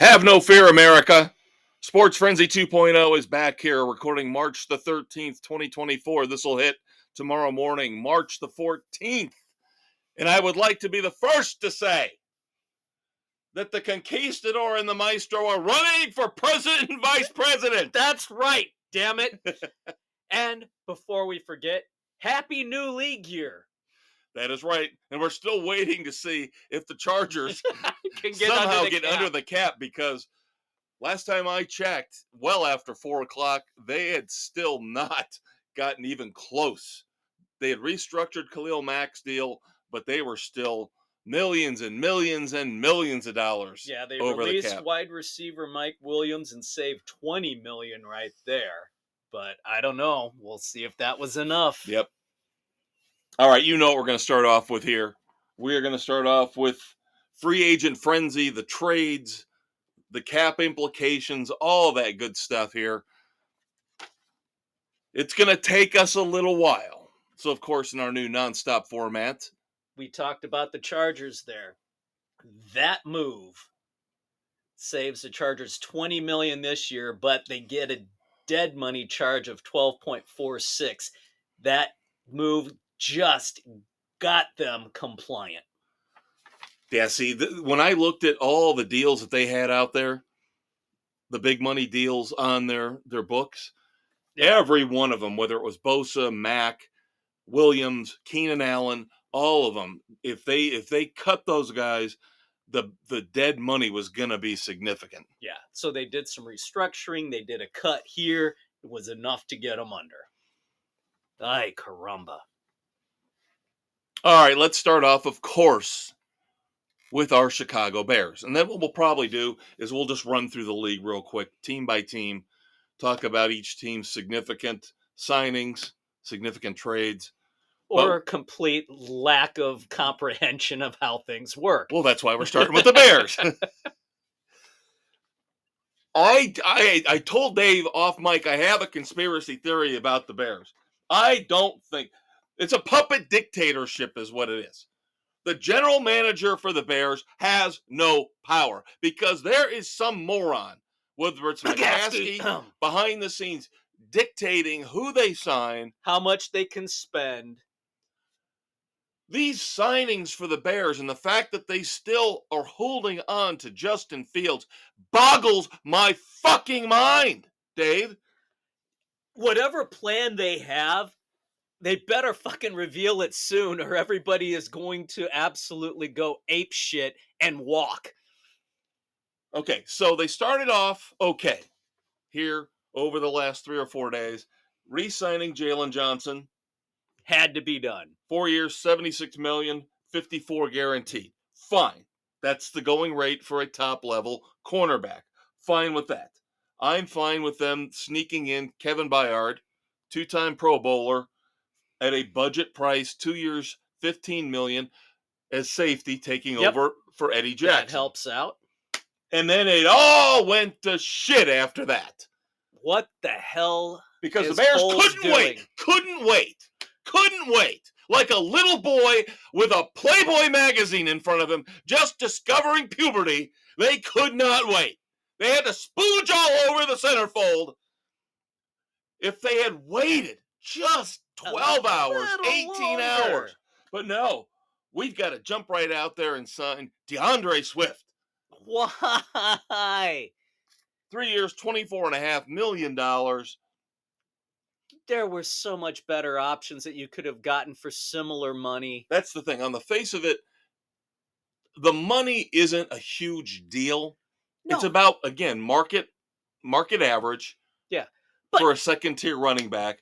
Have no fear, America. Sports Frenzy 2.0 is back here, recording March the 13th, 2024. This will hit tomorrow morning, March the 14th. And I would like to be the first to say that the Conquistador and the Maestro are running for president and vice president. That's right, damn it. And before we forget, happy new league year. That is right. And we're still waiting to see if the Chargers Can somehow get under the cap, because last time I checked, well after 4 o'clock, they had still not gotten even close. They had restructured Khalil Mack's deal, but they were still millions and millions and millions of dollars. Yeah, they over released the cap. wide receiver Mike Williams and saved $20 million right there. But I don't know. We'll see if that was enough. Yep. All right, you know what we're going to start off with here. We are going to start off with free agent frenzy, the trades, the cap implications, all that good stuff here. It's going to take us a little while. So, of course, in our new nonstop format, we talked about the Chargers there. That move saves the Chargers $20 million this year, but they get a dead money charge of $12.46. That move just got them compliant. Yeah, see, when I looked at all the deals that they had out there, the big money deals on their books, every one of them, whether it was Bosa, Mack, Williams, Keenan Allen, all of them, if they cut those guys, the dead money was going to be significant. Yeah, so they did some restructuring. They did a cut here. It was enough to get them under. Ay, caramba. All right, let's start off, of course, with our Chicago Bears. And then what we'll probably do is we'll just run through the league real quick, team by team, talk about each team's significant signings, significant trades. Or a complete lack of comprehension of how things work. Well, that's why we're starting with the Bears. I told Dave off mic I have a conspiracy theory about the Bears. I don't think it's a puppet dictatorship is what it is. The general manager for the Bears has no power because there is some moron, whether it's McCaskey behind the scenes, dictating who they sign, how much they can spend. These signings for the Bears and the fact that they still are holding on to Justin Fields boggles my fucking mind, Dave. Whatever plan they have, they better fucking reveal it soon or everybody is going to absolutely go ape shit and walk. Okay, so they started off okay here over the last 3 or 4 days, re-signing Jalen Johnson. Had to be done. 4 years, $76 million, $54 guaranteed. Fine. That's the going rate for a top-level cornerback. Fine with that. I'm fine with them sneaking in Kevin Byard, 2-time Pro Bowler, at a budget price, 2 years, $15 million, as safety, taking over for Eddie Jackson. That helps out. And then it all went to shit after that. What the hell? Because the Bears couldn't wait. Like a little boy with a Playboy magazine in front of him, just discovering puberty, they could not wait. They had to spooge all over the centerfold. If they had waited just 12 hours, 18 hours. But no, we've got to jump right out there and sign DeAndre Swift. Why? 3 years, $24.5 million. There were so much better options that you could have gotten for similar money. That's the thing. On the face of it, the money isn't a huge deal. No. It's about, again, market average. Yeah. For a second-tier running back.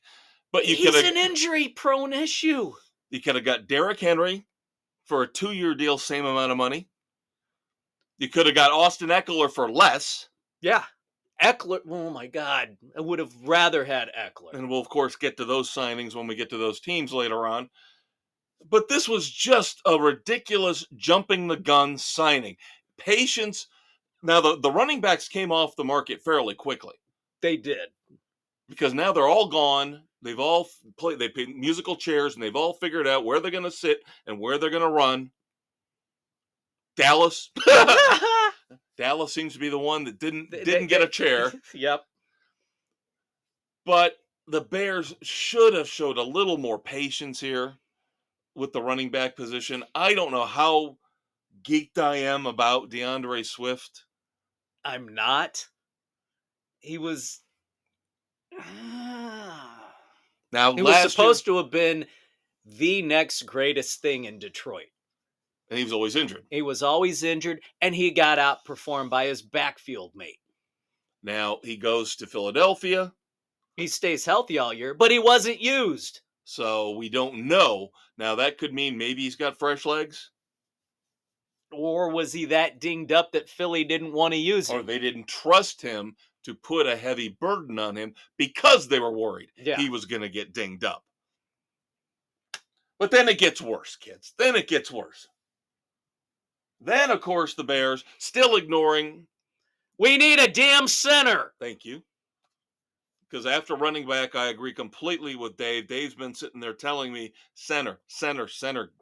But he's an injury-prone issue. You could have got Derrick Henry for a 2-year deal, same amount of money. You could have got Austin Eckler for less. Yeah. Eckler, oh my God. I would have rather had Eckler. And we'll, of course, get to those signings when we get to those teams later on. But this was just a ridiculous jumping the gun signing. Patience. Now, the running backs came off the market fairly quickly. They did. Because now they're all gone. They've all played. They played musical chairs, and they've all figured out where they're going to sit and where they're going to run. Dallas. Dallas seems to be the one that didn't get a chair. Yep. But the Bears should have showed a little more patience here with the running back position. I don't know how geeked I am about DeAndre Swift. I'm not. He was. Now, He was supposed to have been the next greatest thing in Detroit. And he was always injured. He was always injured, and he got outperformed by his backfield mate. Now, he goes to Philadelphia. He stays healthy all year, but he wasn't used. So we don't know. Now, that could mean maybe he's got fresh legs. Or was he that dinged up that Philly didn't want to use him? Or they didn't trust him to put a heavy burden on him because they were worried he was going to get dinged up. But then it gets worse, kids. Then it gets worse. Then, of course, the Bears, still ignoring. We need a damn center. Thank you. Because after running back, I agree completely with Dave. Dave's been sitting there telling me, center.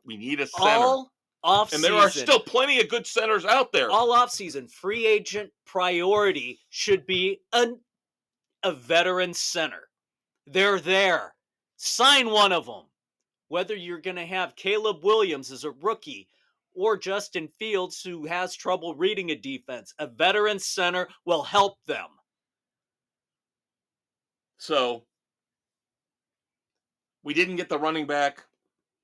We need a center. All offseason. And there are still plenty of good centers out there. All offseason, free agent priority should be a veteran center. They're there. Sign one of them. Whether you're going to have Caleb Williams as a rookie or Justin Fields, who has trouble reading a defense, a veteran center will help them. So, we didn't get the running back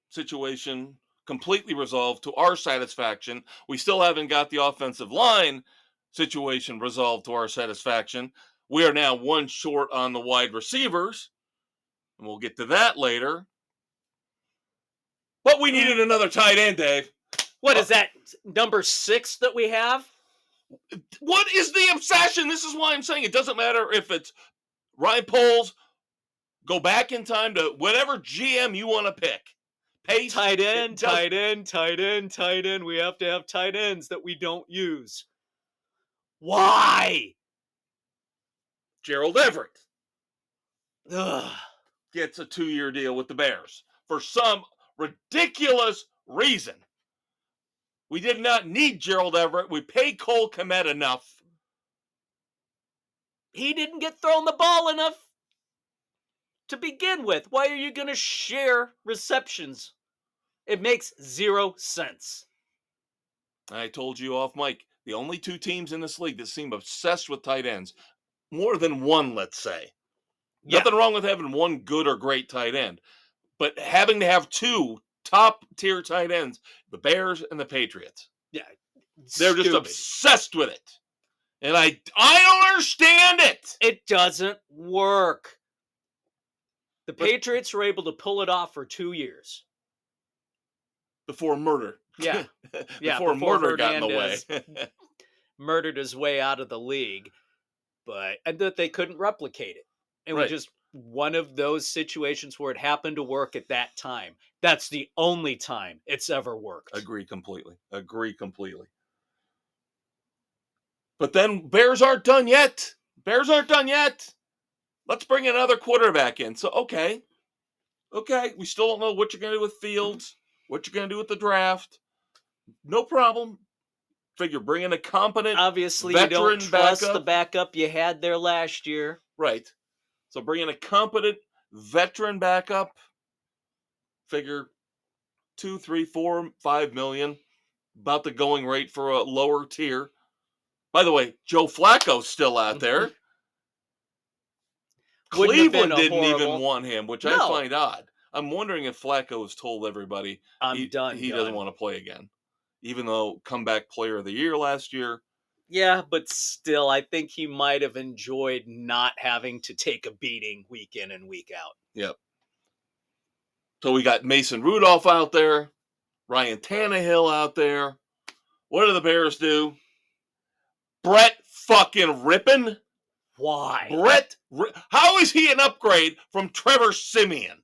situation completely resolved to our satisfaction. We still haven't got the offensive line situation resolved to our satisfaction. We are now one short on the wide receivers, and we'll get to that later. But we needed another tight end, Dave. What is that, number 6 that we have? What is the obsession? This is why I'm saying it doesn't matter if it's Ryan Poles, go back in time to whatever GM you want to pick. Pace, tight end. We have to have tight ends that we don't use. Why? Gerald Everett Ugh. gets a 2-year deal with the Bears for some ridiculous reason. We did not need Gerald Everett. We paid Cole Kmet enough. He didn't get thrown the ball enough to begin with. Why are you going to share receptions? It makes 0 sense. I told you off mic, the only 2 teams in this league that seem obsessed with tight ends, more than one, let's say. Yeah. Nothing wrong with having one good or great tight end, but having to have 2 top-tier tight ends, the Bears and the Patriots. Yeah, they're just obsessed with it. And I don't understand it. It doesn't work. The Patriots were able to pull it off for 2 years. Before murder. Yeah. before murder got in the way. Murdered his way out of the league. And that they couldn't replicate it. It was just one of those situations where it happened to work at that time. That's the only time it's ever worked. Agree completely. But then Bears aren't done yet. Let's bring another quarterback in. So, okay. We still don't know what you're going to do with Fields, what you're going to do with the draft. No problem. Figure bring in a competent Obviously, veteran you don't trust backup. The backup you had there last year. Right. So bring in a competent veteran backup. Figure 2, 3, 4, 5 million. About the going rate for a lower tier. By the way, Joe Flacco's still out there. Cleveland didn't even want him, which I find odd. I'm wondering if Flacco has told everybody he doesn't want to play again. Even though comeback player of the year last year. Yeah, but still, I think he might have enjoyed not having to take a beating week in and week out. Yep. So we got Mason Rudolph out there. Ryan Tannehill out there. What do the Bears do? Brett fucking Rippon? Why? How is he an upgrade from Trevor Siemian?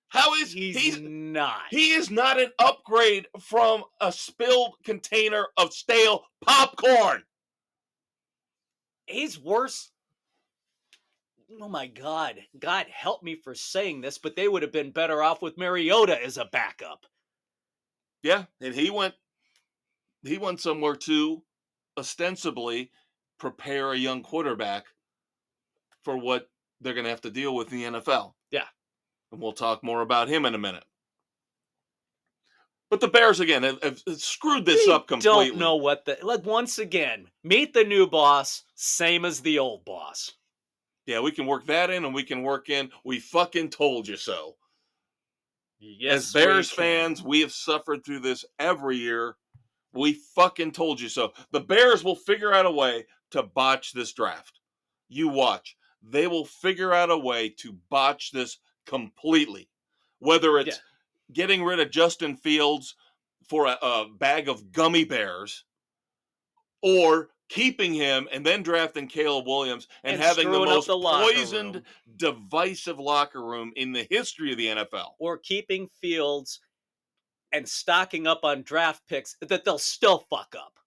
How is he's not? He is not an upgrade from a spilled container of stale popcorn. He's worse. Oh my God. God help me for saying this, but they would have been better off with Mariota as a backup. Yeah, and he went somewhere to ostensibly prepare a young quarterback for what they're going to have to deal with in the NFL. Yeah. And we'll talk more about him in a minute. But the Bears, again, have screwed this up completely. Don't know what once again, meet the new boss, same as the old boss. Yeah, we can work that in, and we can work in, we fucking told you so. Yes, as Bears fans, we have suffered through this every year. We fucking told you so. The Bears will figure out a way to botch this draft. You watch. They will figure out a way to botch this completely. Whether it's getting rid of Justin Fields for a bag of gummy bears, or keeping him and then drafting Caleb Williams and having the most poisoned, divisive locker room in the history of the NFL. Or keeping Fields and stocking up on draft picks that they'll still fuck up.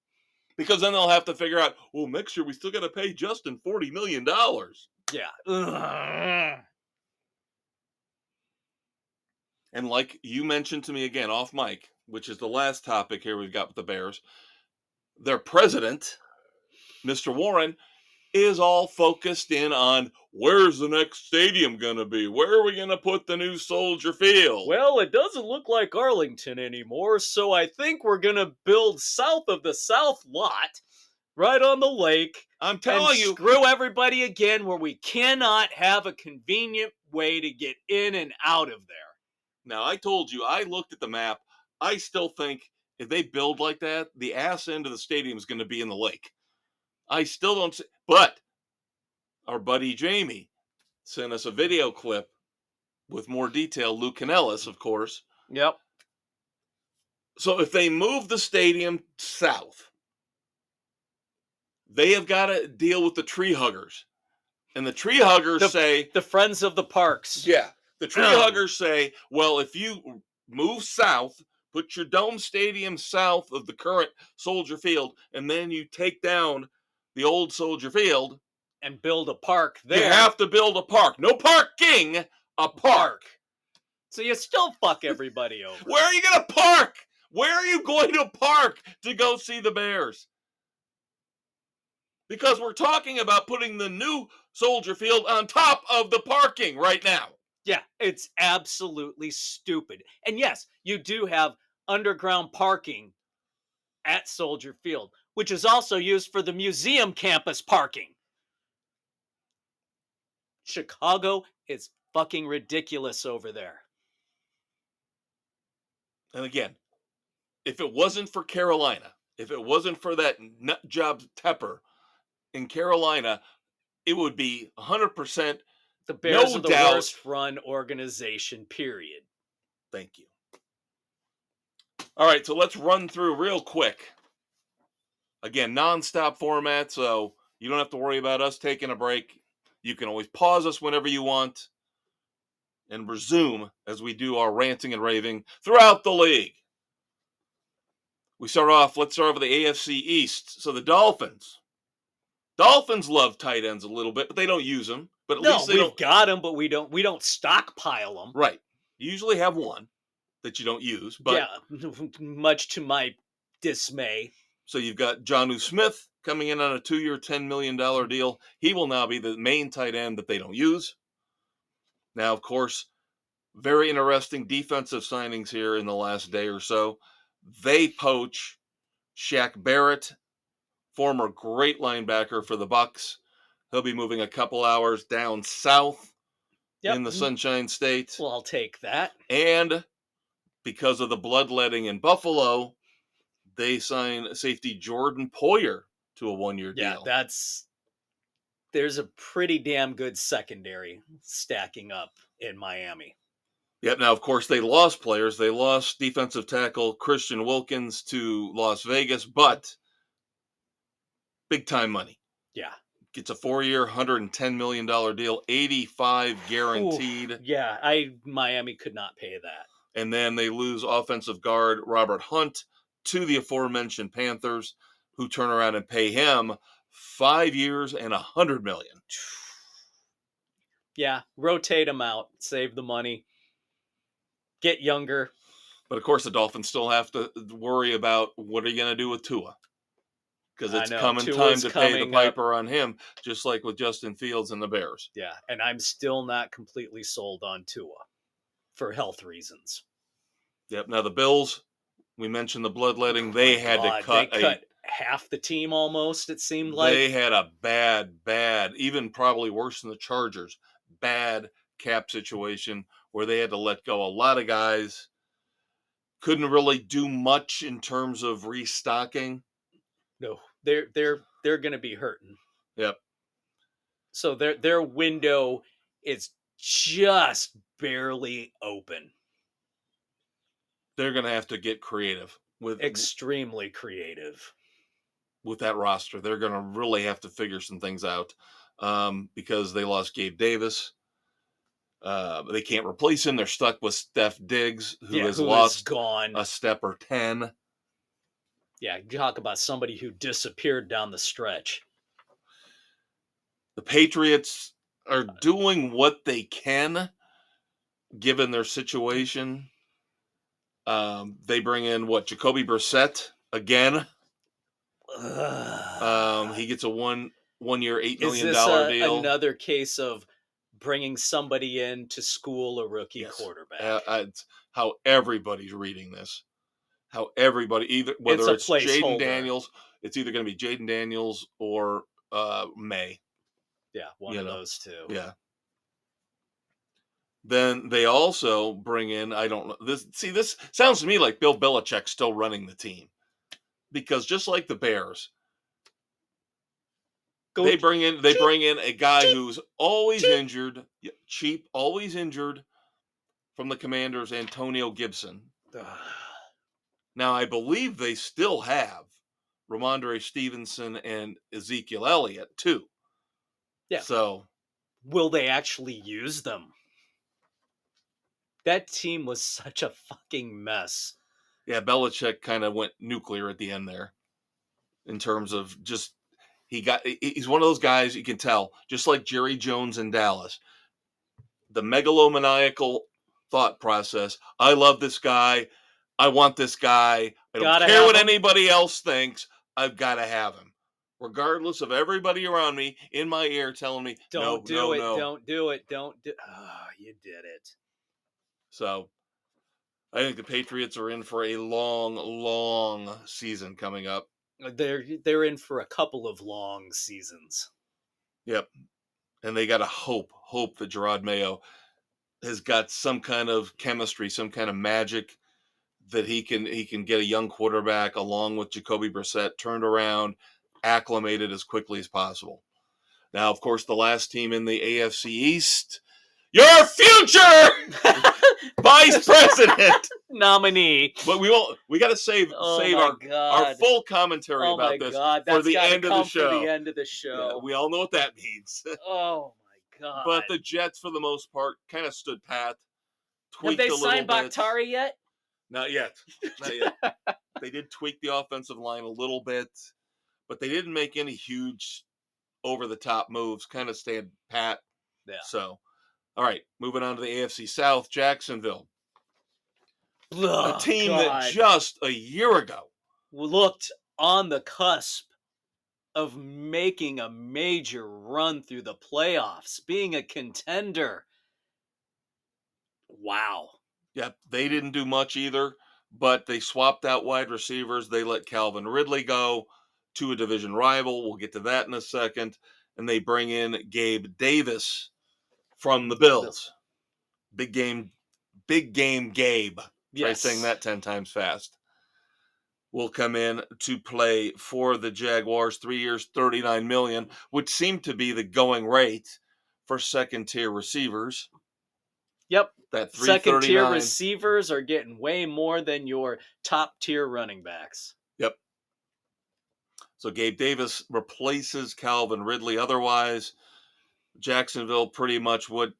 Because then they'll have to figure out, well, next year we still got to pay Justin $40 million. Yeah. And like you mentioned to me again off mic, which is the last topic here we've got with the Bears, their president, Mr. Warren, is all focused in on where's the next stadium going to be? Where are we going to put the new Soldier Field? Well, it doesn't look like Arlington anymore, so I think we're going to build south of the South Lot, right on the lake. I'm telling you. Screw everybody again where we cannot have a convenient way to get in and out of there. Now, I told you, I looked at the map. I still think if they build like that, the ass end of the stadium is going to be in the lake. I still don't see, but our buddy Jamie sent us a video clip with more detail. Luke Canellis, of course. Yep. So if they move the stadium south, they have got to deal with the tree huggers. And the tree huggers say... The friends of the parks. Yeah. The tree huggers say, well, if you move south, put your dome stadium south of the current Soldier Field, and then you take down the old Soldier Field and build a park there. You have to build a park. No parking, a park. So you still fuck everybody over. Where are you going to park? Where are you going to park to go see the Bears? Because we're talking about putting the new Soldier Field on top of the parking right now. Yeah, it's absolutely stupid. And yes, you do have underground parking at Soldier Field, which is also used for the museum campus parking. Chicago is fucking ridiculous over there. And again, if it wasn't for Carolina, if it wasn't for that nut job Tepper in Carolina, it would be 100%. The Bears are the worst run organization, period. Thank you. All right, so let's run through real quick. Again, nonstop format, so you don't have to worry about us taking a break. You can always pause us whenever you want and resume as we do our ranting and raving throughout the league. Let's start off with the AFC East. So the Dolphins. Dolphins love tight ends a little bit, but they don't use them. But at least we've got them, but we don't stockpile them. Right. You usually have one that you don't use. But yeah, much to my dismay. So you've got Jonnu Smith coming in on a 2-year, $10 million deal. He will now be the main tight end that they don't use. Now, of course, very interesting defensive signings here in the last day or so. They poach Shaq Barrett, former great linebacker for the Bucs. He'll be moving a couple hours down south in the Sunshine State. Well, I'll take that. And because of the bloodletting in Buffalo, they sign safety Jordan Poyer to a 1-year deal. Yeah, there's a pretty damn good secondary stacking up in Miami. Yep. Now, of course, they lost players. They lost defensive tackle Christian Wilkins to Las Vegas, but big time money. Yeah. It's a 4-year, $110 million deal, 85 guaranteed. Ooh, yeah, Miami could not pay that. And then they lose offensive guard Robert Hunt to the aforementioned Panthers, who turn around and pay him 5 years and $100 million. Yeah, rotate them out, save the money, get younger. But of course, the Dolphins still have to worry about what are you going to do with Tua. because it's coming time to pay the piper on him, just like with Justin Fields and the Bears. Yeah, and I'm still not completely sold on Tua for health reasons. Yep. Now the Bills, we mentioned the bloodletting. They had to cut half the team almost, it seemed like. They had a bad, even probably worse than the Chargers, bad cap situation where they had to let go a lot of guys. Couldn't really do much in terms of restocking. No, they're going to be hurting. Yep. So their window is just barely open. They're going to have to get creative extremely creative with that roster. They're going to really have to figure some things out because they lost Gabe Davis. They can't replace him. They're stuck with Steph Diggs, who has lost a step or 10. Yeah, talk about somebody who disappeared down the stretch. The Patriots are doing what they can, given their situation. They bring in Jacoby Brissett again. He gets a one-year, $8 million deal. Another case of bringing somebody in to school a rookie quarterback? It's how everybody's reading this. How everybody, whether it's Jaden Daniels, it's either going to be Jaden Daniels or May. Yeah, one of those two. Yeah. Then they also bring in, I don't know, this sounds to me like Bill Belichick's still running the team. Because just like the Bears, they bring in a guy who's always injured, always injured from the Commanders, Antonio Gibson. Now, I believe they still have Ramondre Stevenson and Ezekiel Elliott, too. Yeah. So, will they actually use them? That team was such a fucking mess. Yeah, Belichick kind of went nuclear at the end there in terms of just he's one of those guys you can tell, just like Jerry Jones in Dallas. The megalomaniacal thought process. I love this guy. I want this guy. I don't care what anybody else thinks. I've got to have him. Regardless of everybody around me in my ear telling me, don't do it. Oh, you did it. So I think the Patriots are in for a long, long season coming up. They're in for a couple of long seasons. Yep. And they got to hope that Gerard Mayo has got some kind of chemistry, some kind of magic that he can get a young quarterback along with Jacoby Brissett turned around, acclimated as quickly as possible. Now, of course, the last team in the AFC East, your future vice president nominee. But we got to save our full commentary about this for the end of the show. For the end of the show. Yeah, we all know what that means. Oh my God. But the Jets, for the most part, kind of stood pat. Have they signed Bakhtiari yet? Not yet. They did tweak the offensive line a little bit, but they didn't make any huge over-the-top moves. Kind of stayed pat. Yeah. So, all right, moving on to the AFC South, Jacksonville. A team that just a year ago looked on the cusp of making a major run through the playoffs, being a contender. Wow. Yep, they didn't do much either, but they swapped out wide receivers. They let Calvin Ridley go to a division rival. We'll get to that in a second. And they bring in Gabe Davis from the Bills. Big game Gabe. Try saying that 10 times fast. Will come in to play for the Jaguars, 3 years, $39 million, which seemed to be the going rate for second-tier receivers. Yep. That second-tier receivers are getting way more than your top-tier running backs. Yep. So Gabe Davis replaces Calvin Ridley. Otherwise, Jacksonville pretty much what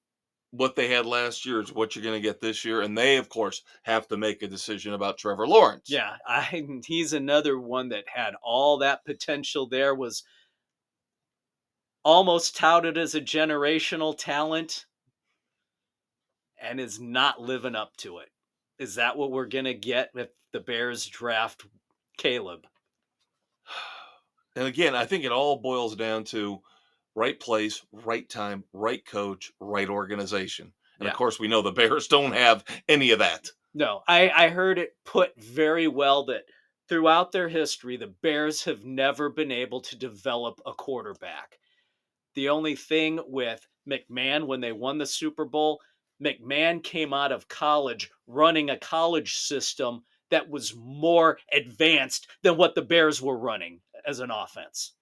they had last year is what you're going to get this year. And they, of course, have to make a decision about Trevor Lawrence. Yeah, he's another one that had all that potential there, was almost touted as a generational talent and is not living up to it. Is that what we're going to get if the Bears draft Caleb? And again, I think it all boils down to right place, right time, right coach, right organization. And of Yeah. course, we know the Bears don't have any of that. No, I heard it put very well that throughout their history, the Bears have never been able to develop a quarterback. The only thing with McMahon when they won the Super Bowl, McMahon came out of college running a college system that was more advanced than what the Bears were running as an offense.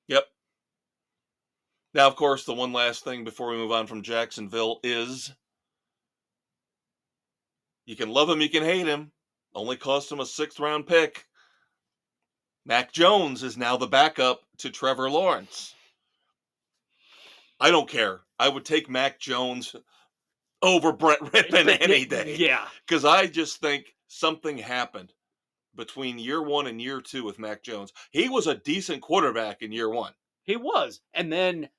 Yep. Now, of course, the one last thing before we move on from Jacksonville is you can love him, you can hate him. Only cost him a 6th-round pick. Mac Jones is now the backup to Trevor Lawrence. I don't care. I would take Mac Jones over Brett Rippon any day. Yeah. Because I just think something happened between year 1 and year 2 with Mac Jones. He was a decent quarterback in year 1. He was. And then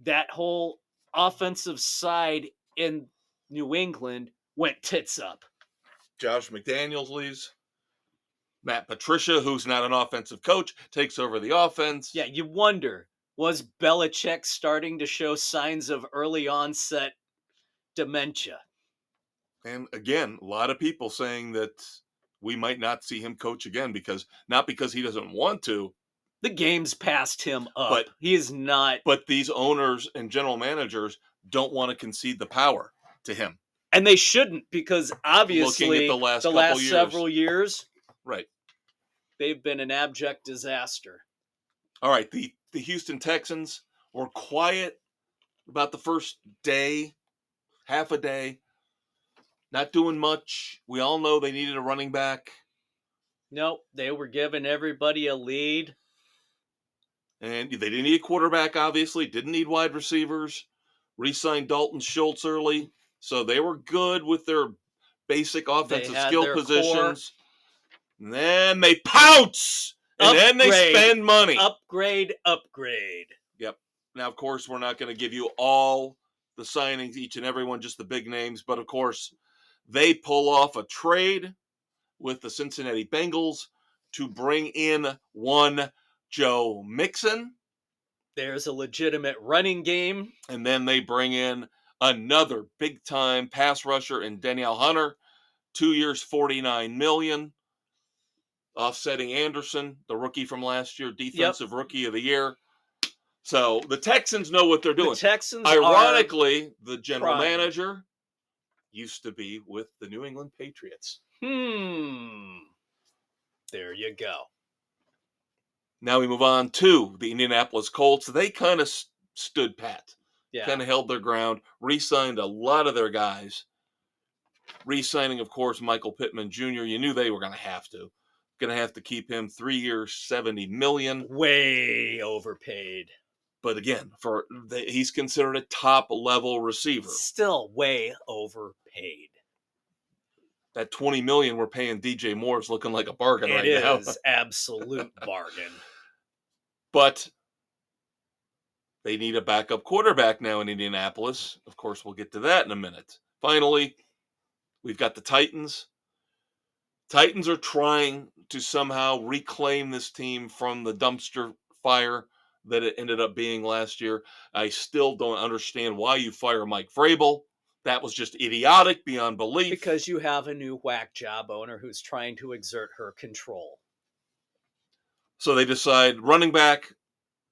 that whole offensive side in New England went tits up. Josh McDaniels leaves. Matt Patricia, who's not an offensive coach, takes over the offense. Yeah, you wonder, was Belichick starting to show signs of early onset dementia? And again, a lot of people saying that we might not see him coach again not because he doesn't want to. The game's passed him up. But he is not. But these owners and general managers don't want to concede the power to him. And they shouldn't, because obviously looking at the last several years, right, they've been an abject disaster. All right, the Houston Texans were quiet about the first day, half a day, not doing much. We all know they needed a running back. Nope, they were giving everybody a lead. And they didn't need a quarterback, obviously. Didn't need wide receivers. Re-signed Dalton Schultz early. So they were good with their basic offensive skill positions. And then they pounce. And then they spend money. Upgrade. Yep. Now, of course, we're not going to give you all the signings, each and every one, just the big names. But, of course, they pull off a trade with the Cincinnati Bengals to bring in one Joe Mixon. There's a legitimate running game. And then they bring in another big-time pass rusher in Danielle Hunter. 2 years, $49 million. Offsetting Anderson, the rookie from last year, defensive rookie of the year. So the Texans know what they're doing. The Texans ironically, the general manager used to be with the New England Patriots. There you go. Now we move on to the Indianapolis Colts. They kind of stood pat. Yeah. Kind of held their ground, re-signed a lot of their guys. Re-signing, of course, Michael Pittman Jr. You knew they were going to have to. Going to have to keep him 3 years, $70 million. Way overpaid. But again, he's considered a top-level receiver. Still way overpaid. That $20 million we're paying DJ Moore is looking like a bargain right now. It is absolute bargain. But they need a backup quarterback now in Indianapolis. Of course, we'll get to that in a minute. Finally, we've got the Titans. Titans are trying to somehow reclaim this team from the dumpster fire that it ended up being last year. I still don't understand why you fire Mike Vrabel. That was just idiotic beyond belief. Because you have a new whack job owner who's trying to exert her control. So they decide running back,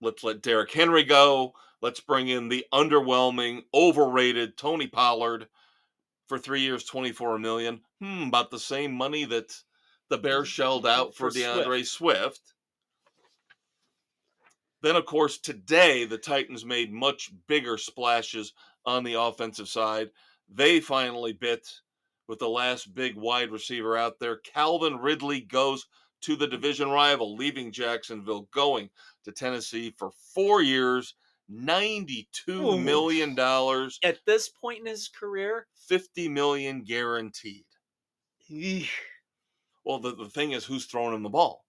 let's let Derrick Henry go. Let's bring in the underwhelming, overrated Tony Pollard for 3 years, $24 million. About the same money that the Bears shelled out for DeAndre Swift. Then, of course, today, the Titans made much bigger splashes on the offensive side. They finally bit with the last big wide receiver out there. Calvin Ridley goes to the division rival, leaving Jacksonville, going to Tennessee for 4 years, $92 million. At this point in his career, $50 million guaranteed. Eesh. Well, the thing is, who's throwing him the ball?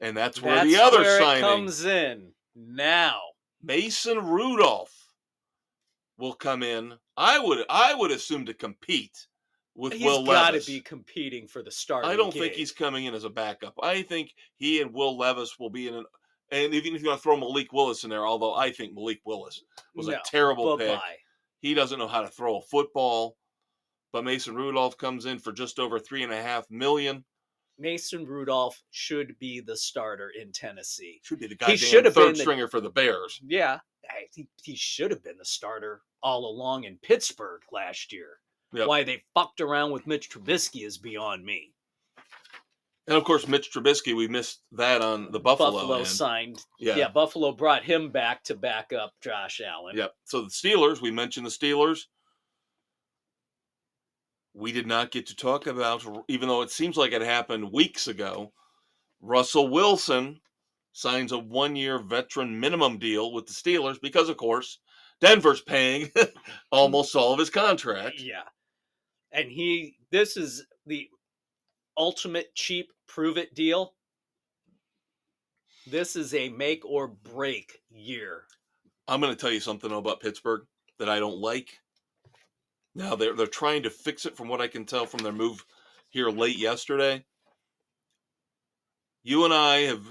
And that's where the other signing comes in now. Mason Rudolph will come in. I would assume to compete with He's Will got to Levis. be competing for the starting I don't gig. think he's coming in as a backup. I think he and Will Levis will be in an. And even if you're going to throw Malik Willis in there, although I think Malik Willis was a terrible pick. He doesn't know how to throw a football. But Mason Rudolph comes in for just over $3.5 million. Mason Rudolph should be the starter in Tennessee. Should be the goddamn third stringer for the Bears. Yeah, I think he should have been the starter all along in Pittsburgh last year. Yep. Why they fucked around with Mitch Trubisky is beyond me. And of course, Mitch Trubisky, we missed that on the Buffalo. Buffalo signed. Yeah, Buffalo brought him back to back up Josh Allen. Yep. So the Steelers, we mentioned the Steelers. We did not get to talk about, even though it seems like it happened weeks ago, Russell Wilson signs a 1-year veteran minimum deal with the Steelers because, of course, Denver's paying almost all of his contract. Yeah. And this is the ultimate cheap prove-it deal. This is a make or break year. I'm going to tell you something about Pittsburgh that I don't like. Now, they're trying to fix it from what I can tell from their move here late yesterday. You and I have,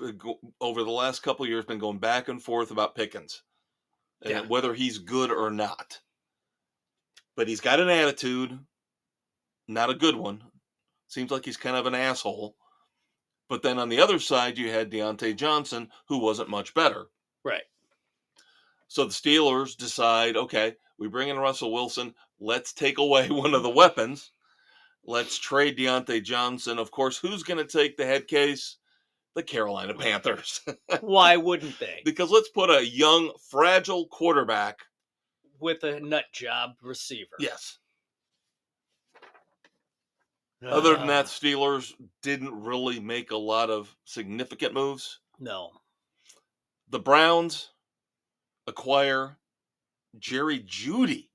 over the last couple of years, been going back and forth about Pickens and whether he's good or not. But he's got an attitude, not a good one. Seems like he's kind of an asshole. But then on the other side, you had Deontay Johnson, who wasn't much better. Right. So the Steelers decide, okay, we bring in Russell Wilson. Let's take away one of the weapons. Let's trade Deontay Johnson. Of course, who's going to take the head case? The Carolina Panthers. Why wouldn't they? Because let's put a young, fragile quarterback with a nut job receiver. Yes. Other than that, Steelers didn't really make a lot of significant moves. No. The Browns acquire Jerry Jeudy.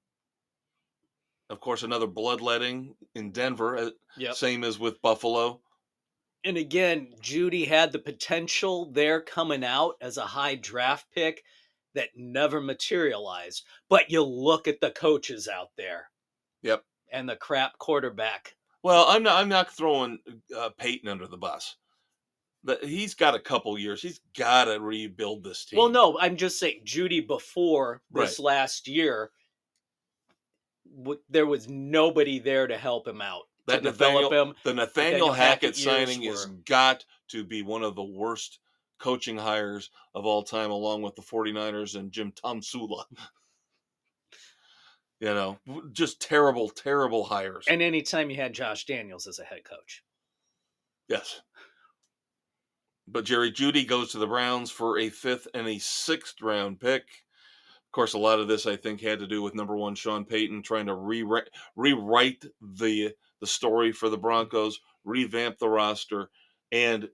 Of course, another bloodletting in Denver, same as with Buffalo. And again, Jeudy had the potential there coming out as a high draft pick that never materialized. But you look at the coaches out there. Yep. And the crap quarterback. Well, I'm not throwing Peyton under the bus. But he's got a couple years. He's got to rebuild this team. Well, no, I'm just saying Jeudy before this last year, there was nobody there to help him out. That the Nathaniel Hackett signing has got to be one of the worst coaching hires of all time, along with the 49ers and Jim Tomsula. Just terrible, terrible hires. And anytime you had Josh Daniels as a head coach. Yes. But Jerry Jeudy goes to the Browns for a 5th and a 6th round pick. Of course, a lot of this, I think, had to do with number one, Sean Payton, trying to rewrite the story for the Broncos, revamp the roster, and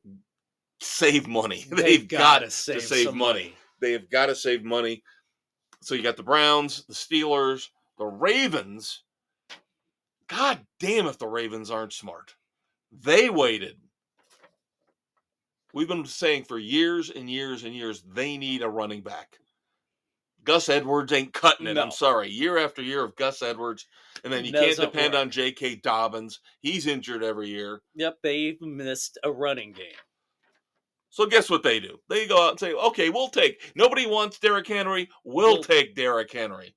save money. They've got to save money. They have got to save money. So you got the Browns, the Steelers, the Ravens. God damn if the Ravens aren't smart. They waited. We've been saying for years and years and years, they need a running back. Gus Edwards ain't cutting it. No. I'm sorry. Year after year of Gus Edwards. And then you can't depend on J.K. Dobbins. He's injured every year. Yep, they missed a running game. So guess what they do? They go out and say, okay, nobody wants Derrick Henry. We'll take Derrick Henry.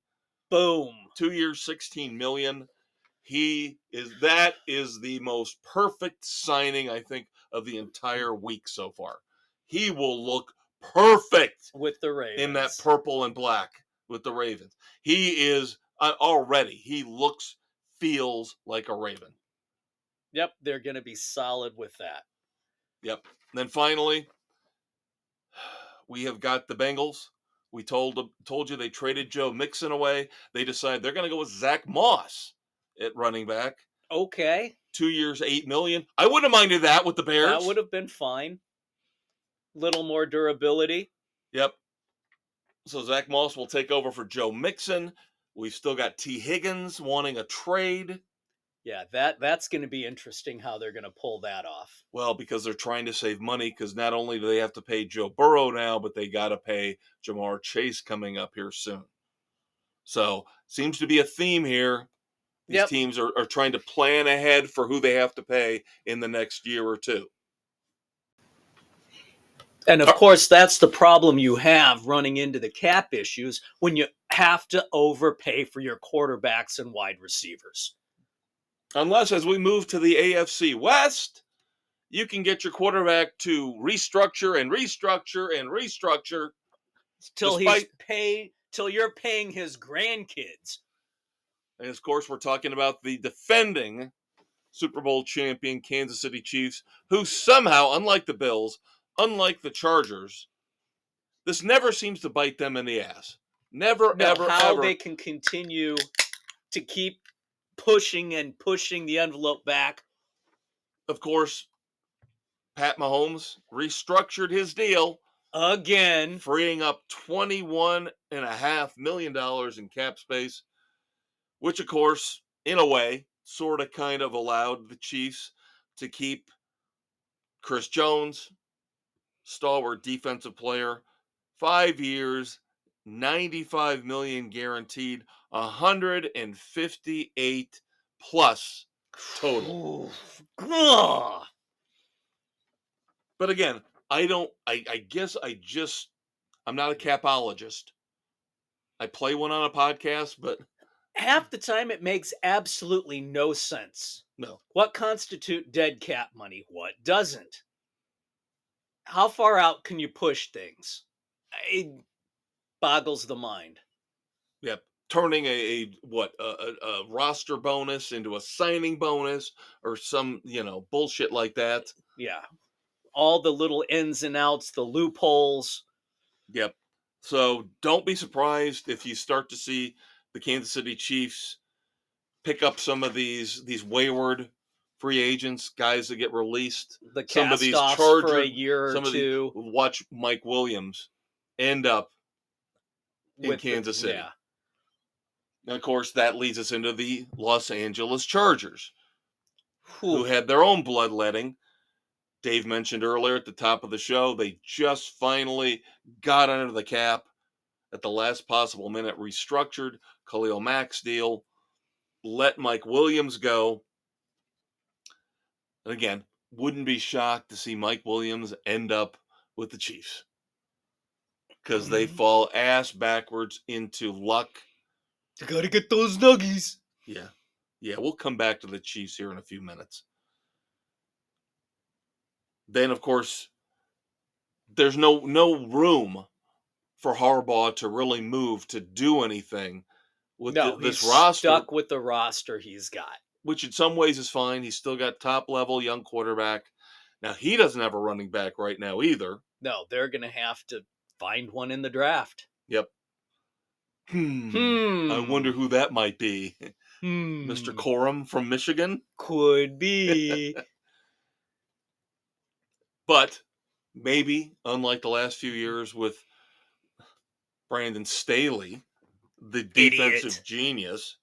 Boom. 2 years, $16 million. That is the most perfect signing, I think, of the entire week so far. He will look perfect with the Ravens in that purple and black with the Ravens. He is already. He feels like a Raven. Yep, they're going to be solid with that. Yep. And then finally, we have got the Bengals. We told you they traded Joe Mixon away. They decided they're going to go with Zach Moss at running back. Okay. 2 years, $8 million. I wouldn't have minded that with the Bears. That would have been fine. Little more durability. Yep. So Zach Moss will take over for Joe Mixon. We've still got T. Higgins wanting a trade. Yeah, that's going to be interesting how they're going to pull that off. Well, because they're trying to save money, because not only do they have to pay Joe Burrow now, but they got to pay Jamar Chase coming up here soon. So, seems to be a theme here. These teams are trying to plan ahead for who they have to pay in the next year or two. And of course, that's the problem you have running into the cap issues when you have to overpay for your quarterbacks and wide receivers. Unless, as we move to the AFC West, you can get your quarterback to restructure and restructure and restructure till you're paying his grandkids. And of course, we're talking about the defending Super Bowl champion Kansas City Chiefs, who somehow, unlike the Bills, unlike the Chargers, this never seems to bite them in the ass. Never, ever, how they can continue to keep pushing the envelope back. Of course, Pat Mahomes restructured his deal again, freeing up $21.5 million in cap space, which, of course, in a way, sort of kind of allowed the Chiefs to keep Chris Jones, stalwart defensive player, 5 years, $95 million guaranteed, 158 plus total. But again, I'm not a capologist. I play one on a podcast, but half the time it makes absolutely no sense. No. What constitutes dead cap money? What doesn't? How far out can you push things? It boggles the mind. Yep. Turning a roster bonus into a signing bonus or some, bullshit like that. Yeah. All the little ins and outs, the loopholes. Yep. So don't be surprised if you start to see the Kansas City Chiefs pick up some of these wayward free agents, guys that get released. Some of these Chargers for a year or two. Watch Mike Williams end up in Kansas City. Yeah. And of course, that leads us into the Los Angeles Chargers, who had their own bloodletting. Dave mentioned earlier at the top of the show, they just finally got under the cap at the last possible minute, restructured Khalil Mack's deal, let Mike Williams go. And again, wouldn't be shocked to see Mike Williams end up with the Chiefs because they fall ass backwards into luck. You got to get those nuggies. Yeah. Yeah, we'll come back to the Chiefs here in a few minutes. Then, of course, there's no room for Harbaugh to really move to do anything with this roster. Stuck with the roster he's got. Which in some ways is fine. He's still got top-level young quarterback. Now, he doesn't have a running back right now either. No, they're going to have to find one in the draft. Yep. I wonder who that might be. Mr. Corum from Michigan? Could be. But maybe, unlike the last few years with Brandon Staley, the defensive genius,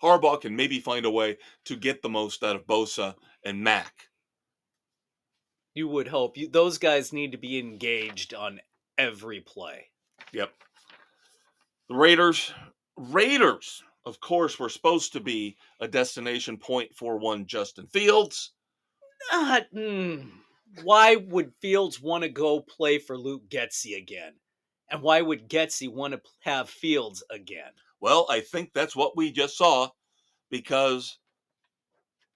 Harbaugh can maybe find a way to get the most out of Bosa and Mack. You would hope. Those guys need to be engaged on every play. Yep. The Raiders, of course, were supposed to be a destination point for one Justin Fields. Why would Fields want to go play for Luke Getsy again? And why would Getsy want to have Fields again? Well, I think that's what we just saw because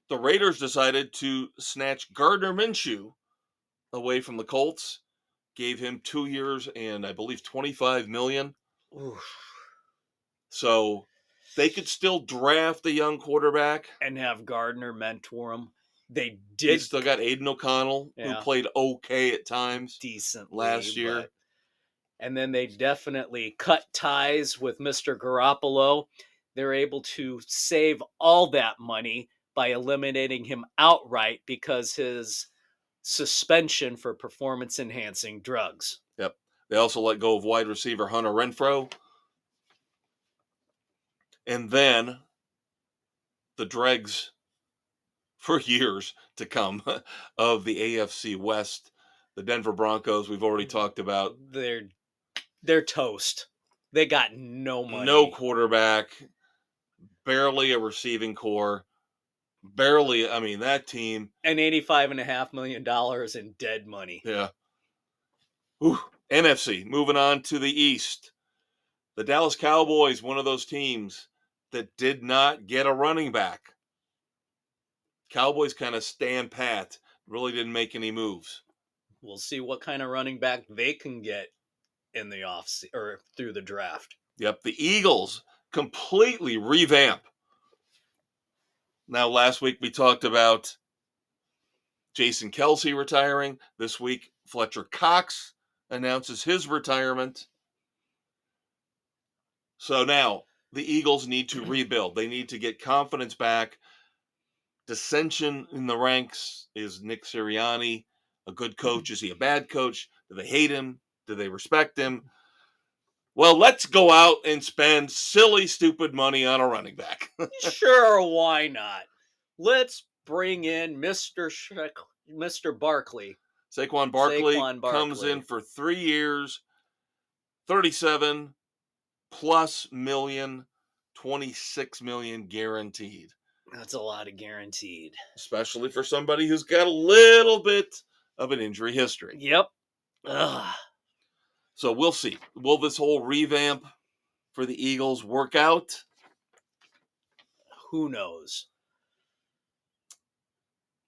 the Raiders decided to snatch Gardner Minshew away from the Colts, gave him 2 years and I believe $25 million. Oof. So they could still draft a young quarterback and have Gardner mentor him. They did. They still got Aiden O'Connell, who played okay at times, decently last year. And then they definitely cut ties with Mr. Garoppolo. They're able to save all that money by eliminating him outright because his suspension for performance-enhancing drugs. Yep. They also let go of wide receiver Hunter Renfrow. And then the dregs for years to come of the AFC West, the Denver Broncos, we've already talked about. They're toast. They got no money. No quarterback. barely a receiving core. Barely, I mean, that team. And $85.5 million in dead money. Yeah. Whew. NFC, moving on to the East. The Dallas Cowboys, one of those teams that did not get a running back. Cowboys kind of stand pat, really didn't make any moves. We'll see what kind of running back they can get in the or through the draft. Yep, the Eagles completely revamp. Now, last week we talked about Jason Kelce retiring. This week, Fletcher Cox announces his retirement. So now the Eagles need to rebuild. They need to get confidence back. Dissension in the ranks. Is Nick Sirianni a good coach? Is he a bad coach? Do they hate him? Do they respect him? Well, let's go out and spend silly, stupid money on a running back. Sure, why not? Let's bring in Mr. Barkley. Saquon Barkley comes in for 3 years, 37 plus million, 26 million guaranteed. That's a lot of guaranteed. Especially for somebody who's got a little bit of an injury history. Yep. Ugh. So we'll see. Will this whole revamp for the Eagles work out? Who knows?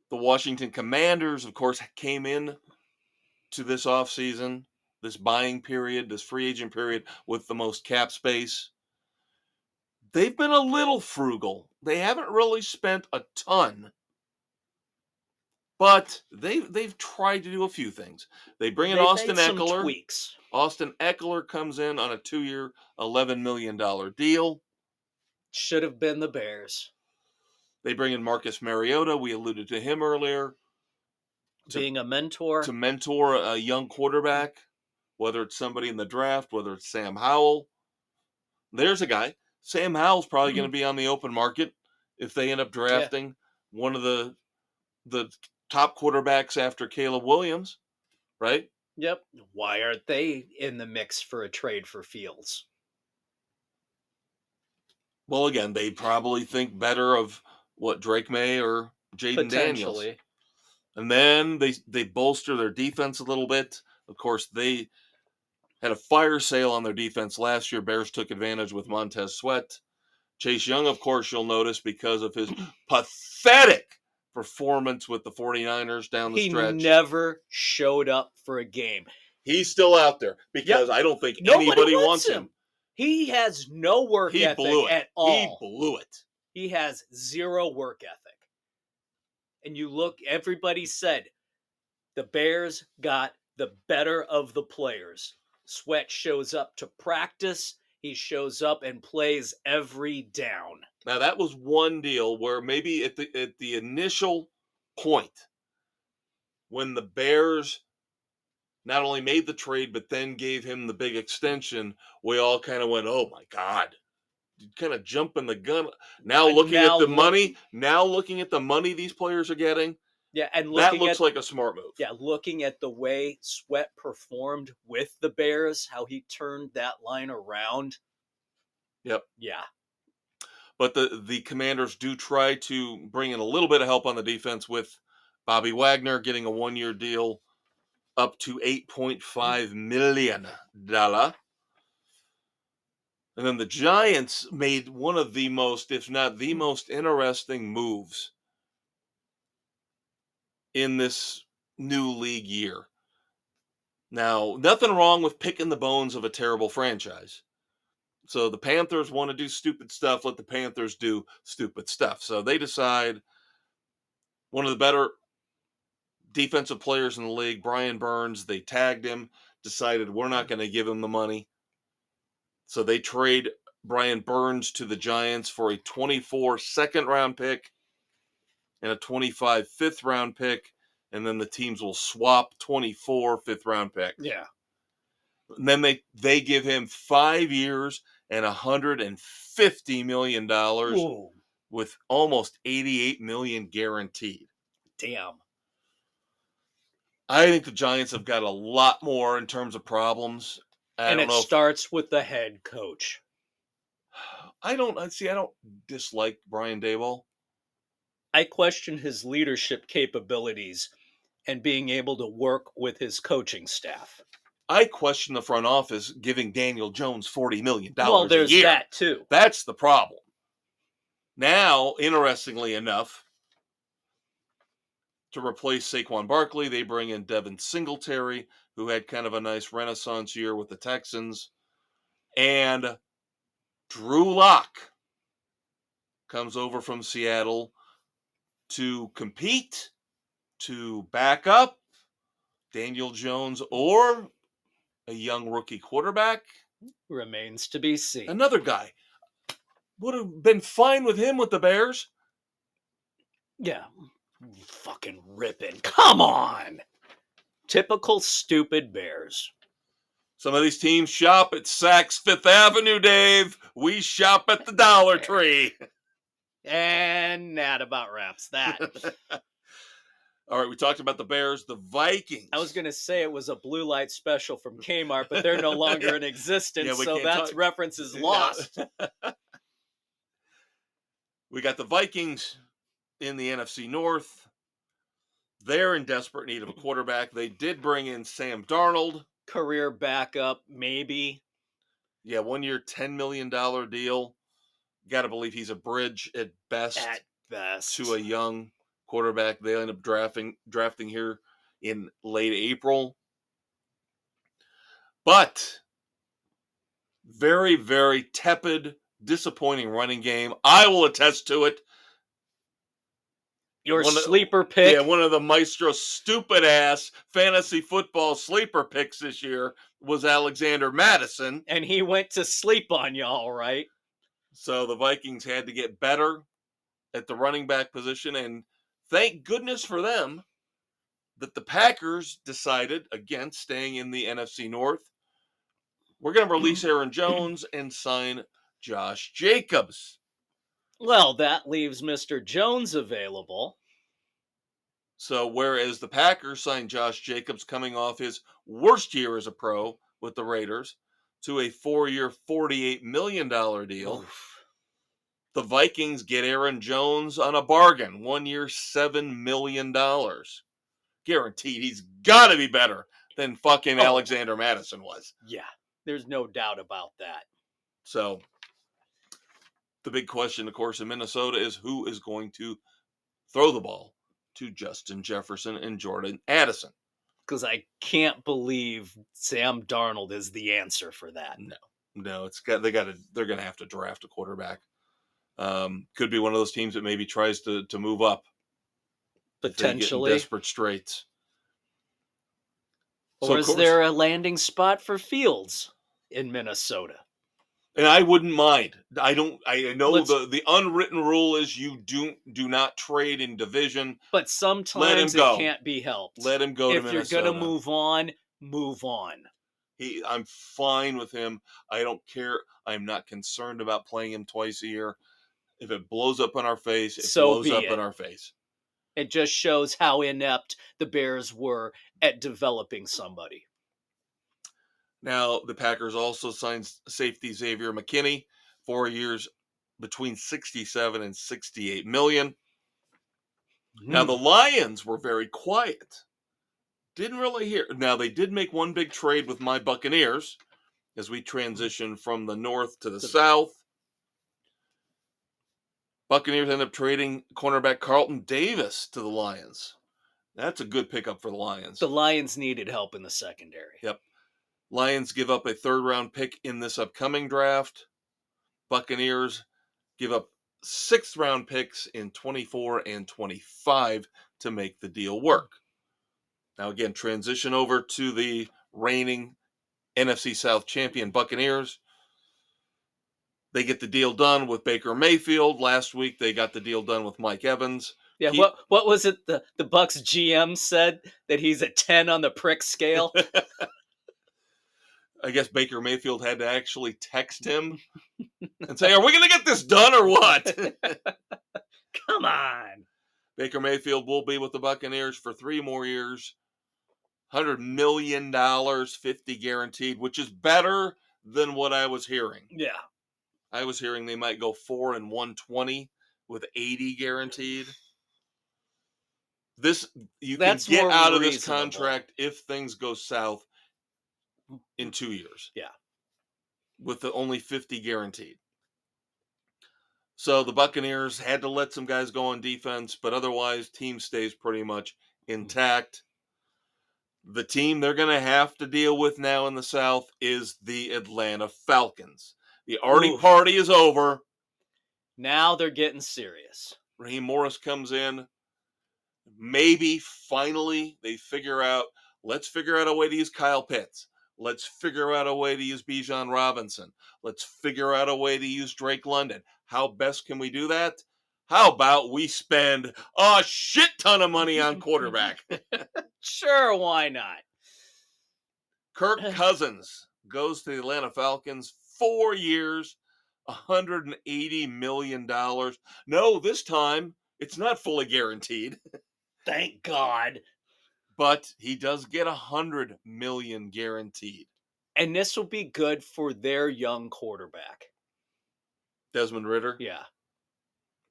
The Washington Commanders, of course, came in to this offseason, this buying period, this free agent period with the most cap space. They've been a little frugal. They haven't really spent a ton. But they've tried to do a few things. They bring in Austin Eckler. Tweaks. Austin Eckler comes in on a 2-year, $11 million deal. Should have been the Bears. They bring in Marcus Mariota. We alluded to him earlier. Being a mentor. To mentor a young quarterback, whether it's somebody in the draft, whether it's Sam Howell. There's a guy. Sam Howell's probably going to be on the open market if they end up drafting one of the top quarterbacks after Caleb Williams, right? Yep. Why aren't they in the mix for a trade for Fields? Well, again, they probably think better of Drake May or Jaden Daniels. And then they bolster their defense a little bit. Of course, they had a fire sale on their defense last year. Bears took advantage with Montez Sweat. Chase Young, of course, you'll notice because of his pathetic performance with the 49ers down the stretch. He never showed up for a game. He's still out there because I don't think anybody wants him. He has no work ethic at all. He blew it. He has zero work ethic. And you look, everybody said the Bears got the better of the players. Sweat shows up to practice. He shows up and plays every down. Now, that was one deal where maybe at the initial point when the Bears not only made the trade but then gave him the big extension, we all kind of went, oh, my God. Kind of jumping the gun. Now looking at the money these players are getting, and that looks like a smart move. Yeah, looking at the way Sweat performed with the Bears, how he turned that line around. Yep. Yeah. But the Commanders do try to bring in a little bit of help on the defense with Bobby Wagner getting a 1-year deal up to $8.5 million. And then the Giants made one of the most, if not the most interesting moves in this new league year. Now, nothing wrong with picking the bones of a terrible franchise. So the Panthers want to do stupid stuff. Let the Panthers do stupid stuff. So they decide one of the better defensive players in the league, Brian Burns, they tagged him, decided we're not going to give him the money. So they trade Brian Burns to the Giants for a 24 second-round pick and a 25 fifth-round pick, and then the teams will swap 24 fifth-round picks. Yeah. And then they give him 5 years and $150 million Whoa. with almost $88 million guaranteed. Damn. I think the Giants have got a lot more in terms of problems. And it starts with the head coach. I don't dislike Brian Daboll. I question his leadership capabilities and being able to work with his coaching staff. I question the front office giving Daniel Jones $40 million Well, a there's year. that too. That's the problem. Now, interestingly enough, to replace Saquon Barkley, they bring in Devin Singletary, who had kind of a nice renaissance year with the Texans. And Drew Lock comes over from Seattle to compete, to back up Daniel Jones or a young rookie quarterback. Remains to be seen. Another guy. Would have been fine with him with the Bears. Yeah. Fucking ripping. Come on. Typical stupid Bears. Some of these teams shop at Saks Fifth Avenue, Dave. We shop at the Dollar Tree. And that about wraps that. All right, we talked about the Bears, the Vikings. I was going to say it was a blue light special from Kmart, but they're no longer in existence, so that reference is lost. We got the Vikings in the NFC North. They're in desperate need of a quarterback. They did bring in Sam Darnold. Career backup, maybe. Yeah, 1 year, $10 million deal. Got to believe he's a bridge at best. At best. To a young quarterback. They end up drafting here in late April. But very, very tepid, disappointing running game. I will attest to it. Your sleeper pick? Yeah, one of the Maestro's stupid-ass fantasy football sleeper picks this year was Alexander Mattison. And he went to sleep on y'all, right? So the Vikings had to get better at the running back position, and thank goodness for them that the Packers decided, again, staying in the NFC North, we're going to release Aaron Jones and sign Josh Jacobs. Well, that leaves Mr. Jones available. So whereas the Packers signed Josh Jacobs coming off his worst year as a pro with the Raiders to a 4-year, $48 million deal, the Vikings get Aaron Jones on a bargain, 1 year, $7 million. Guaranteed he's got to be better than fucking Alexander Mattison was. Yeah, there's no doubt about that. So the big question, of course, in Minnesota is who is going to throw the ball to Justin Jefferson and Jordan Addison. Because I can't believe Sam Darnold is the answer for that. No, they're going to have to draft a quarterback. Could be one of those teams that maybe tries to move up. Potentially. Desperate straits. Or is there a landing spot for Fields in Minnesota? And I wouldn't mind. I know the unwritten rule is you do not trade in division. But sometimes it can't be helped. Let him go to Minnesota. If you're going to move on, move on. I'm fine with him. I don't care. I'm not concerned about playing him twice a year. If it blows up in our face, it blows up in our face. It just shows how inept the Bears were at developing somebody. Now, the Packers also signed safety Xavier McKinney, 4 years between $67 and $68 million. Now, the Lions were very quiet. Didn't really hear. Now, they did make one big trade with my Buccaneers as we transition from the north to the south. Buccaneers end up trading cornerback Carlton Davis to the Lions. That's a good pickup for the Lions. The Lions needed help in the secondary. Yep. Lions give up a third-round pick in this upcoming draft. Buccaneers give up sixth-round picks in 24 and 25 to make the deal work. Now, again, transition over to the reigning NFC South champion Buccaneers. They get the deal done with Baker Mayfield. Last week, they got the deal done with Mike Evans. Yeah, what was it the Bucs GM said? That he's a 10 on the prick scale? I guess Baker Mayfield had to actually text him and say, are we going to get this done or what? Come on. Baker Mayfield will be with the Buccaneers for 3 more years. $100 million, 50 guaranteed, which is better than what I was hearing. Yeah. I was hearing they might go 4-120 with 80 guaranteed. You can That's get more out of this reasonable. contract if things go south in 2 years. Yeah. With the only 50 guaranteed. So the Buccaneers had to let some guys go on defense, but otherwise team stays pretty much intact. The team they're going to have to deal with now in the South is the Atlanta Falcons. The Artie party is over. Now they're getting serious. Raheem Morris comes in. Maybe finally they let's figure out a way to use Kyle Pitts. Let's figure out a way to use Bijan Robinson. Let's figure out a way to use Drake London. How best can we do that? How about we spend a shit ton of money on quarterback? Sure, why not? Kirk Cousins goes to the Atlanta Falcons, 4 years, $180 million. No, this time it's not fully guaranteed. Thank God. But he does get $100 million guaranteed. And this will be good for their young quarterback. Desmond Ridder? Yeah.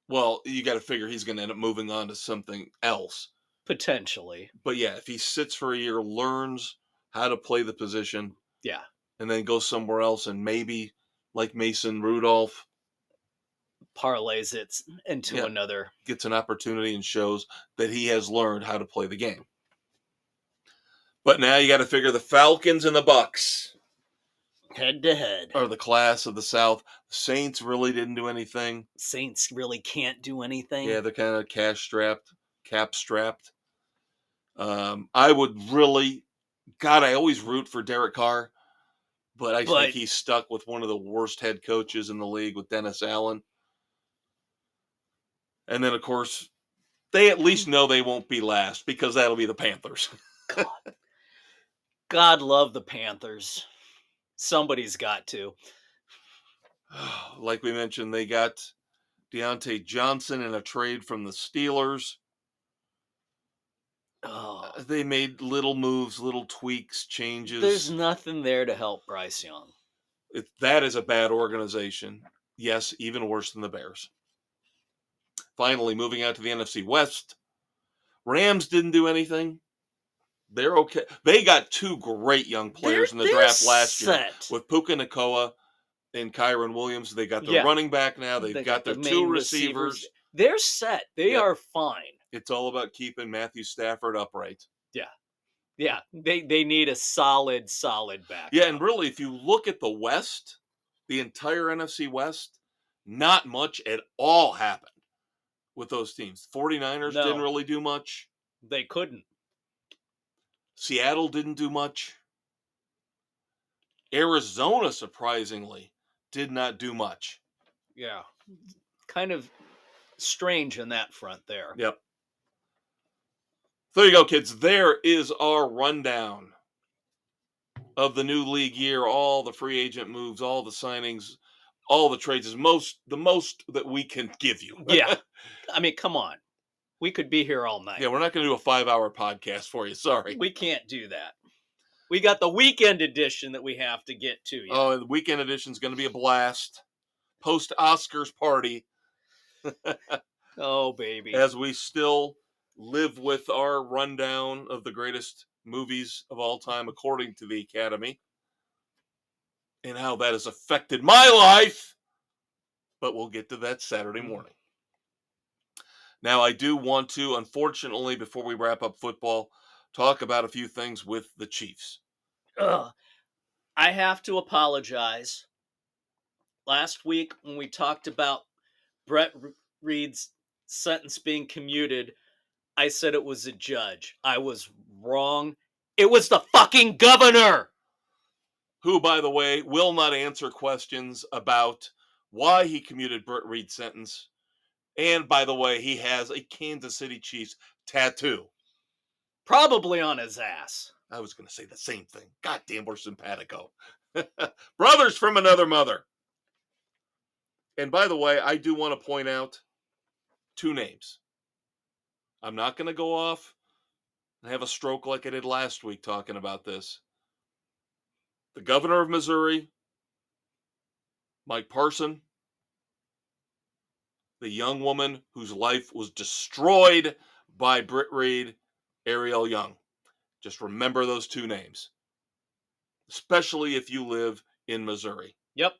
Well, you got to figure he's going to end up moving on to something else. Potentially. But yeah, if he sits for a year, learns how to play the position. Yeah. And then goes somewhere else and maybe, like Mason Rudolph, parlays it into another. Gets an opportunity and shows that he has learned how to play the game. But now you got to figure the Falcons and the Bucs. Head to head. Are the class of the South. The Saints really didn't do anything. Saints really can't do anything. Yeah, they're kind of cap strapped. I would really, God, I always root for Derek Carr, but I think he's stuck with one of the worst head coaches in the league with Dennis Allen. And then, of course, they at least know they won't be last because that'll be the Panthers. God love the Panthers. Somebody's got to. Like we mentioned, they got Deontay Johnson in a trade from the Steelers. Oh. They made little moves, little tweaks, changes. There's nothing there to help Bryce Young. That is a bad organization. Yes, even worse than the Bears. Finally, moving out to the NFC West. Rams didn't do anything. They're okay. They got 2 great young players in the draft last year. With Puka Nacua and Kyron Williams. They got the running back now. They've got their 2 receivers. They're set. They are fine. It's all about keeping Matthew Stafford upright. Yeah. Yeah. They need a solid back. Yeah, and really, if you look at the West, the entire NFC West, not much at all happened with those teams. 49ers didn't really do much. They couldn't. Seattle didn't do much. Arizona, surprisingly, did not do much. Yeah. Kind of strange in that front there. Yep. There you go, kids. There is our rundown of the new league year, all the free agent moves, all the signings, all the trades. Is the most that we can give you. Yeah. I mean, come on. We could be here all night. Yeah, we're not going to do a 5-hour podcast for you. Sorry. We can't do that. We got the weekend edition that we have to get to. Oh, and the weekend edition is going to be a blast. Post-Oscars party. Oh, baby. As we still live with our rundown of the greatest movies of all time, according to the Academy, and how that has affected my life. But we'll get to that Saturday morning. Now, I do want to, unfortunately, before we wrap up football, talk about a few things with the Chiefs. I have to apologize. Last week, when we talked about Brett Reed's sentence being commuted, I said it was a judge. I was wrong. It was the fucking governor! Who, by the way, will not answer questions about why he commuted Brett Reed's sentence. And, by the way, he has a Kansas City Chiefs tattoo. Probably on his ass. I was going to say the same thing. God damn, we're simpatico. Brothers from another mother. And, by the way, I do want to point out 2 names. I'm not going to go off and have a stroke like I did last week talking about this. The governor of Missouri, Mike Parson, the young woman whose life was destroyed by Britt Reed, Ariel Young. Just remember those two names, especially if you live in Missouri. Yep.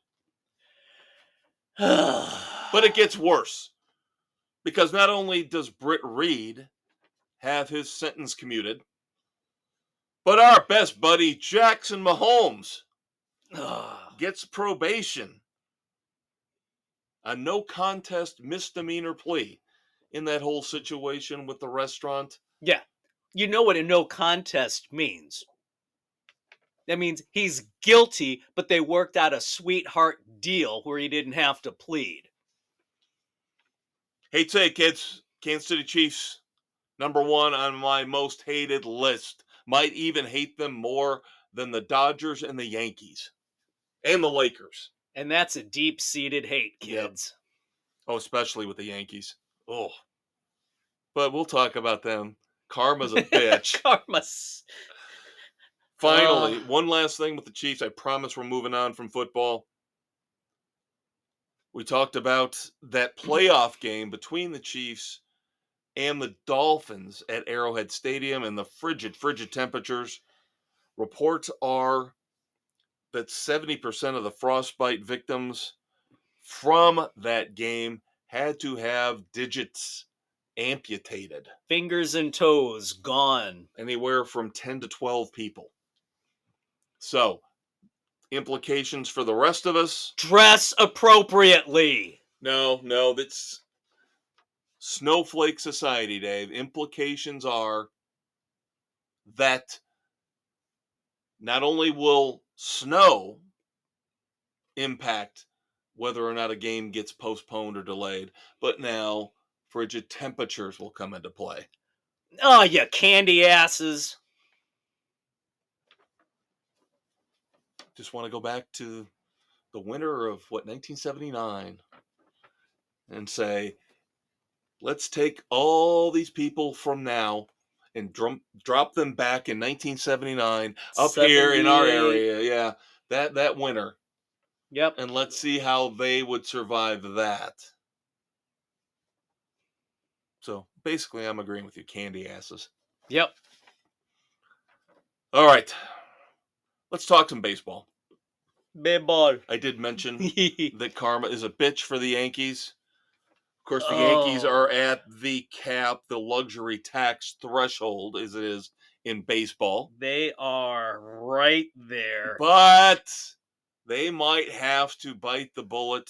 But it gets worse, because not only does Britt Reed have his sentence commuted, but our best buddy Jackson Mahomes gets probation, a no contest misdemeanor plea in that whole situation with the restaurant. Yeah. You know what a no contest means. That means he's guilty, but they worked out a sweetheart deal where he didn't have to plead. Hate to say it, kids, Kansas City Chiefs, number one on my most hated list. Might even hate them more than the Dodgers and the Yankees and the Lakers. And that's a deep-seated hate, kids. Yep. Oh, especially with the Yankees. Oh. But we'll talk about them. Karma's a bitch. Karma's. Finally, one last thing with the Chiefs. I promise we're moving on from football. We talked about that playoff game between the Chiefs and the Dolphins at Arrowhead Stadium and the frigid temperatures. Reports are that 70% of the frostbite victims from that game had to have digits amputated. Fingers and toes gone. Anywhere from 10 to 12 people. So, implications for the rest of us? Dress appropriately. No, that's snowflake society, Dave. Implications are that not only will snow impact whether or not a game gets postponed or delayed, but now frigid temperatures will come into play. Oh, you candy asses. Just want to go back to the winter of, 1979 and say, let's take all these people from now and drop them back in 1979 up here in our area. Yeah, that winter. Yep. And let's see how they would survive that. So basically, I'm agreeing with you, candy asses. Yep. All right. Let's talk some baseball. Baseball. I did mention that karma is a bitch for the Yankees. Of course, the Yankees are at the cap, the luxury tax threshold, as it is in baseball. They are right there. But they might have to bite the bullet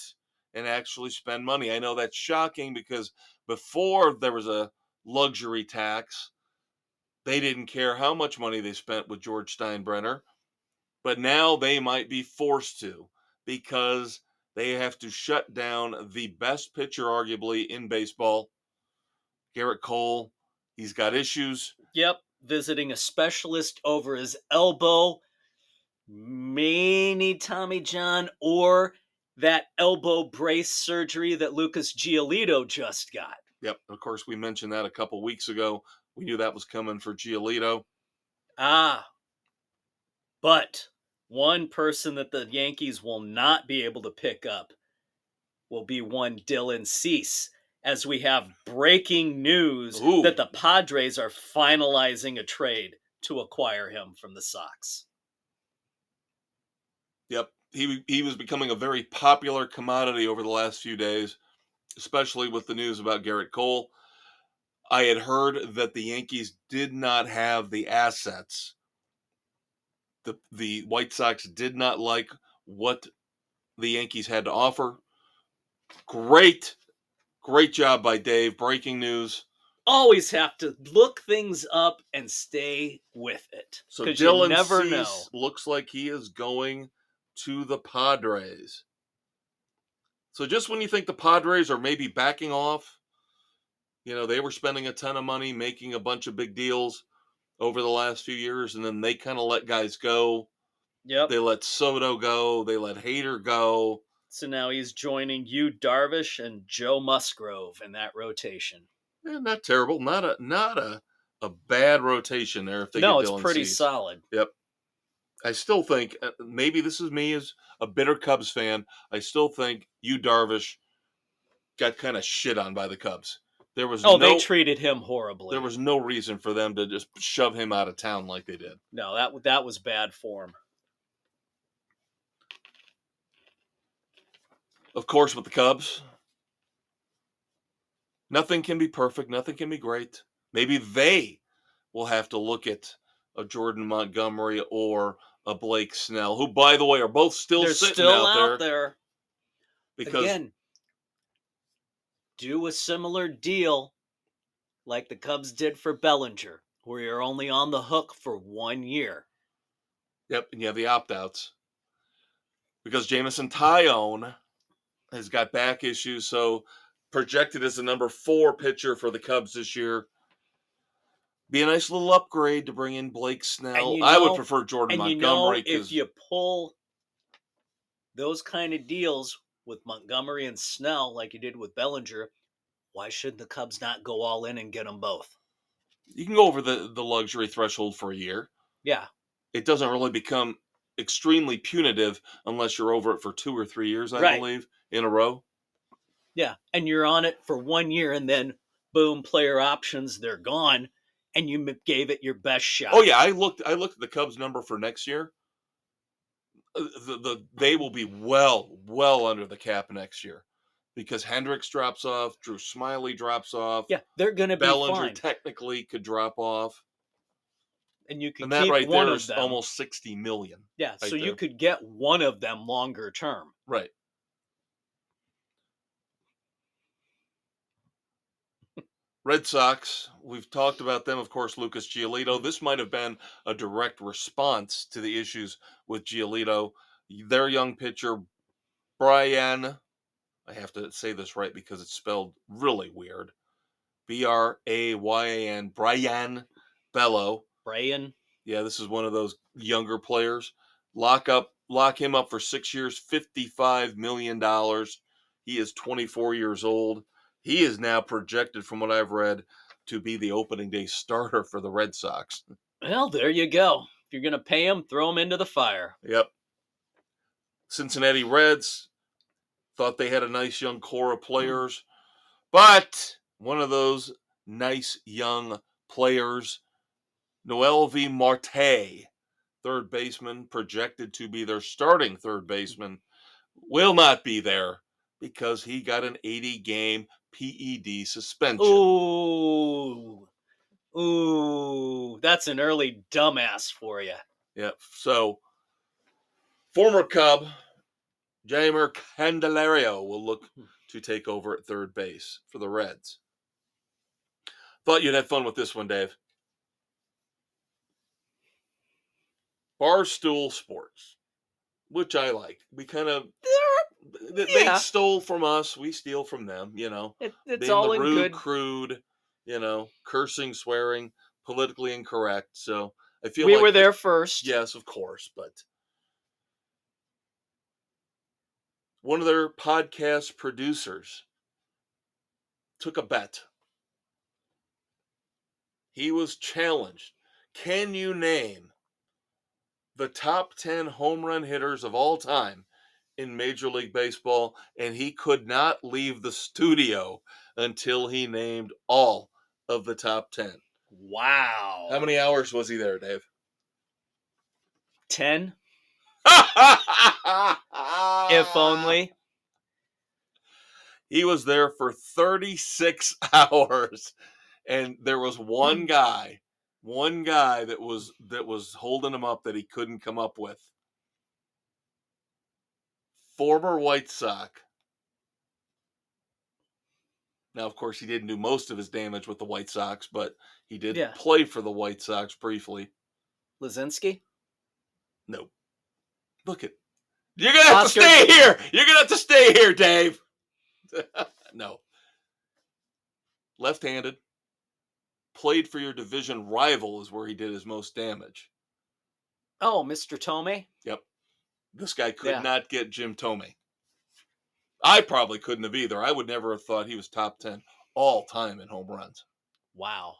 and actually spend money. I know that's shocking because before there was a luxury tax, they didn't care how much money they spent with George Steinbrenner. But now they might be forced to, because they have to shut down the best pitcher, arguably, in baseball, Garrett Cole. He's got issues. Yep. Visiting a specialist over his elbow. Maybe Tommy John, or that elbow brace surgery that Lucas Giolito just got. Yep. Of course, we mentioned that a couple weeks ago. We knew that was coming for Giolito. But one person that the Yankees will not be able to pick up will be one Dylan Cease, as we have breaking news that the Padres are finalizing a trade to acquire him from the Sox. Yep. He was becoming a very popular commodity over the last few days, especially with the news about Garrett Cole. I had heard that the Yankees did not have the assets. The White Sox did not like what the Yankees had to offer. Great job by Dave. Breaking news. Always have to look things up and stay with it. So Dylan Cease looks like he is going to the Padres. So just when you think the Padres are maybe backing off, they were spending a ton of money, making a bunch of big deals over the last few years, and then they kind of let guys go. Yep. They let Soto go. They let Hader go. So now he's joining Yu Darvish and Joe Musgrove in that rotation. Yeah, not terrible. Not a bad rotation there. If they get Dylan it's pretty Cease. solid. Yep. I still think, maybe this is me as a bitter Cubs fan, I still think Yu Darvish got kind of shit on by the Cubs. They treated him horribly. There was no reason for them to just shove him out of town like they did. No, that was bad form. Of course, with the Cubs, nothing can be perfect. Nothing can be great. Maybe they will have to look at a Jordan Montgomery or a Blake Snell, who, by the way, are both They're sitting still out there. Because again, do a similar deal like the Cubs did for Bellinger, where you're only on the hook for 1 year. Yep, and you have the opt-outs. Because Jameson Taillon has got back issues, so projected as the number 4 pitcher for the Cubs this year. Be a nice little upgrade to bring in Blake Snell. I would prefer Jordan Montgomery. If you pull those kind of deals with Montgomery and Snell like you did with Bellinger, why should the Cubs not go all in and get them both? You can go over the luxury threshold for a year. Yeah. It doesn't really become extremely punitive unless you're over it for 2 or 3 years, I believe, in a row. Yeah, and you're on it for 1 year, and then, boom, player options, they're gone, and you gave it your best shot. Oh, yeah, I looked at the Cubs number for next year. They will be well under the cap next year. Because Hendricks drops off, Drew Smiley drops off. Yeah, they're going to be fine. Bellinger technically could drop off. And you could that keep right one there of is them. almost $60 million. Yeah, right so you there. could get one of them longer term. Right. Red Sox, we've talked about them, of course, Lucas Giolito. This might have been a direct response to the issues with Giolito. Their young pitcher, Brian, I have to say this right because it's spelled really weird. Bryan, Brian Bello. Brian? Yeah, this is one of those younger players. Lock him up for 6 years, $55 million. He is 24 years old. He is now projected, from what I've read, to be the opening day starter for the Red Sox. Well, there you go. If you're going to pay him, throw him into the fire. Yep. Cincinnati Reds thought they had a nice young core of players, but one of those nice young players, Noel V. Marte, third baseman, projected to be their starting third baseman, will not be there because he got an 80-game PED suspension. Ooh, that's an early dumbass for you. Yep. So, former Cub, Jeimer Candelario will look to take over at third base for the Reds. Thought you'd have fun with this one, Dave. Barstool Sports, which I like. We kind of... They stole from us. We steal from them, It's being all the in rude, good. crude, cursing, swearing, politically incorrect. So I feel we were there first. Yes, of course. But one of their podcast producers took a bet. He was challenged. Can you name the top 10 home run hitters of all time in Major League Baseball? And he could not leave the studio until he named all of the top 10. Wow. How many hours was he there, Dave? 10. If only. He was there for 36 hours. And there was one guy that was holding him up that he couldn't come up with. Former White Sox. Now, of course, he didn't do most of his damage with the White Sox, but he did play for the White Sox briefly. Lazinski? Nope. Look at... You're going to have to stay here! You're going to have to stay here, Dave! No. Left-handed. Played for your division rival is where he did his most damage. Oh, Mr. Tomei? Yep. This guy could not get Jim Tomei. I probably couldn't have either. I would never have thought he was top 10 all time in home runs. Wow.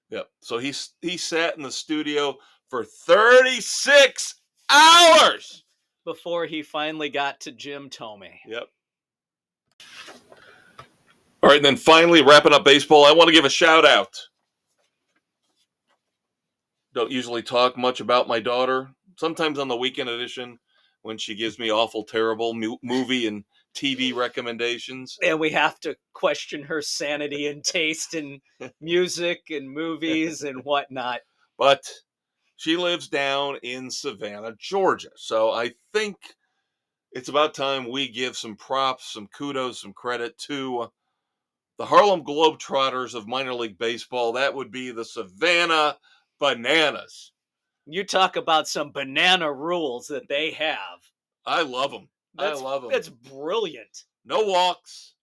Yep. So he sat in the studio for 36 hours before he finally got to Jim Tomei. Yep. All right, and then finally, wrapping up baseball, I want to give a shout out. Don't usually talk much about my daughter. Sometimes on the weekend edition, when she gives me awful, terrible movie and TV recommendations. And we have to question her sanity and taste in music and movies and whatnot. But she lives down in Savannah, Georgia. So I think it's about time we give some props, some kudos, some credit to the Harlem Globetrotters of minor league baseball. That would be the Savannah Bananas. You talk about some banana rules that they have. I love them. I love them. That's brilliant. No walks,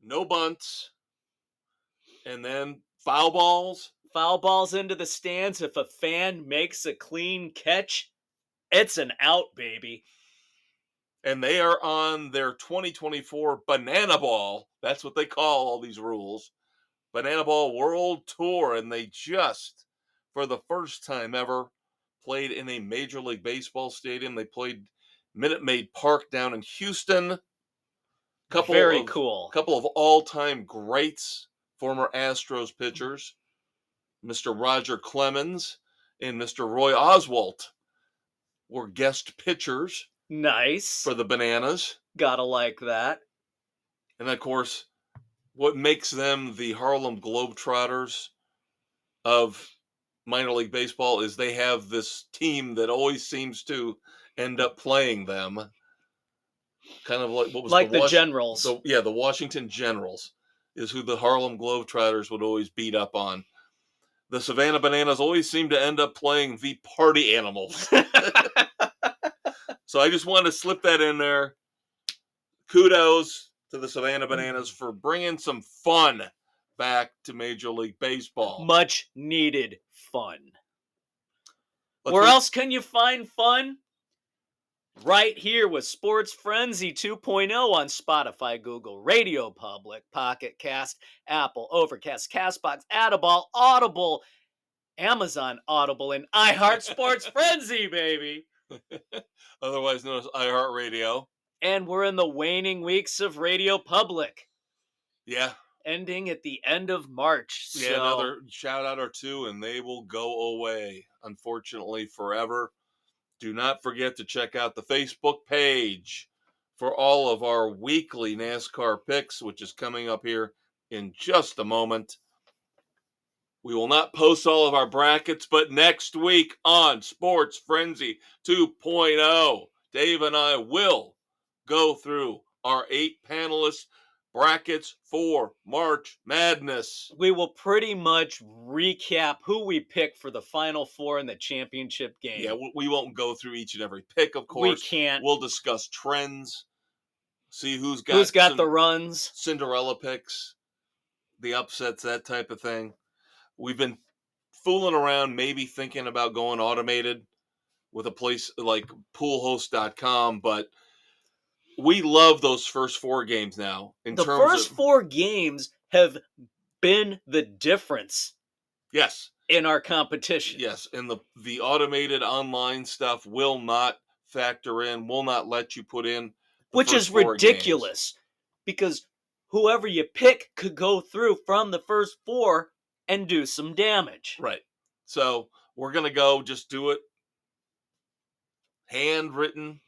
no bunts, and then foul balls. Foul balls into the stands. If a fan makes a clean catch, it's an out, baby. And they are on their 2024 Banana Ball. That's what they call all these rules. Banana Ball World Tour. And they just, for the first time ever, played in a Major League Baseball stadium. They played Minute Maid Park down in Houston. Very cool. Couple of all-time greats, former Astros pitchers, Mr. Roger Clemens and Mr. Roy Oswalt were guest pitchers. Nice. For the Bananas. Gotta like that. And of course, what makes them the Harlem Globetrotters of minor league baseball is they have this team that always seems to end up playing them. Kind of like what was like the Generals. The Washington Generals is who the Harlem Globetrotters would always beat up on. The Savannah Bananas always seem to end up playing the party animals. So I just wanted to slip that in there. Kudos to the Savannah Bananas for bringing some fun back to Major League Baseball. Much needed fun. Where else can you find fun? Right here with Sports Frenzy 2.0 on Spotify, Google, Radio Public, Pocket Cast, Apple, Overcast, Castbox, Audible, Audible, Amazon Audible, and iHeart Sports Frenzy, baby. Otherwise known as iHeartRadio. And we're in the waning weeks of Radio Public. Yeah. Ending at the end of March. Yeah, another shout out or two, and they will go away, unfortunately, forever. Do not forget to check out the Facebook page for all of our weekly NASCAR picks, which is coming up here in just a moment. We will not post all of our brackets, but next week on Sports Frenzy 2.0, Dave and I will go through our 8 panelists brackets for March Madness. We will pretty much recap who we pick for the Final Four in the championship game. Yeah, we won't go through each and every pick, of course. We can't. We'll discuss trends, see who's got the runs, Cinderella picks, the upsets, that type of thing. We've been fooling around, maybe thinking about going automated with a place like poolhost.com, but we love those first 4 games now. The first 4 games have been the difference. Yes. In our competition. Yes, and the automated online stuff will not factor in, will not let you put in. Which is ridiculous, because whoever you pick could go through from the first 4 and do some damage. Right. So we're going to go just do it handwritten,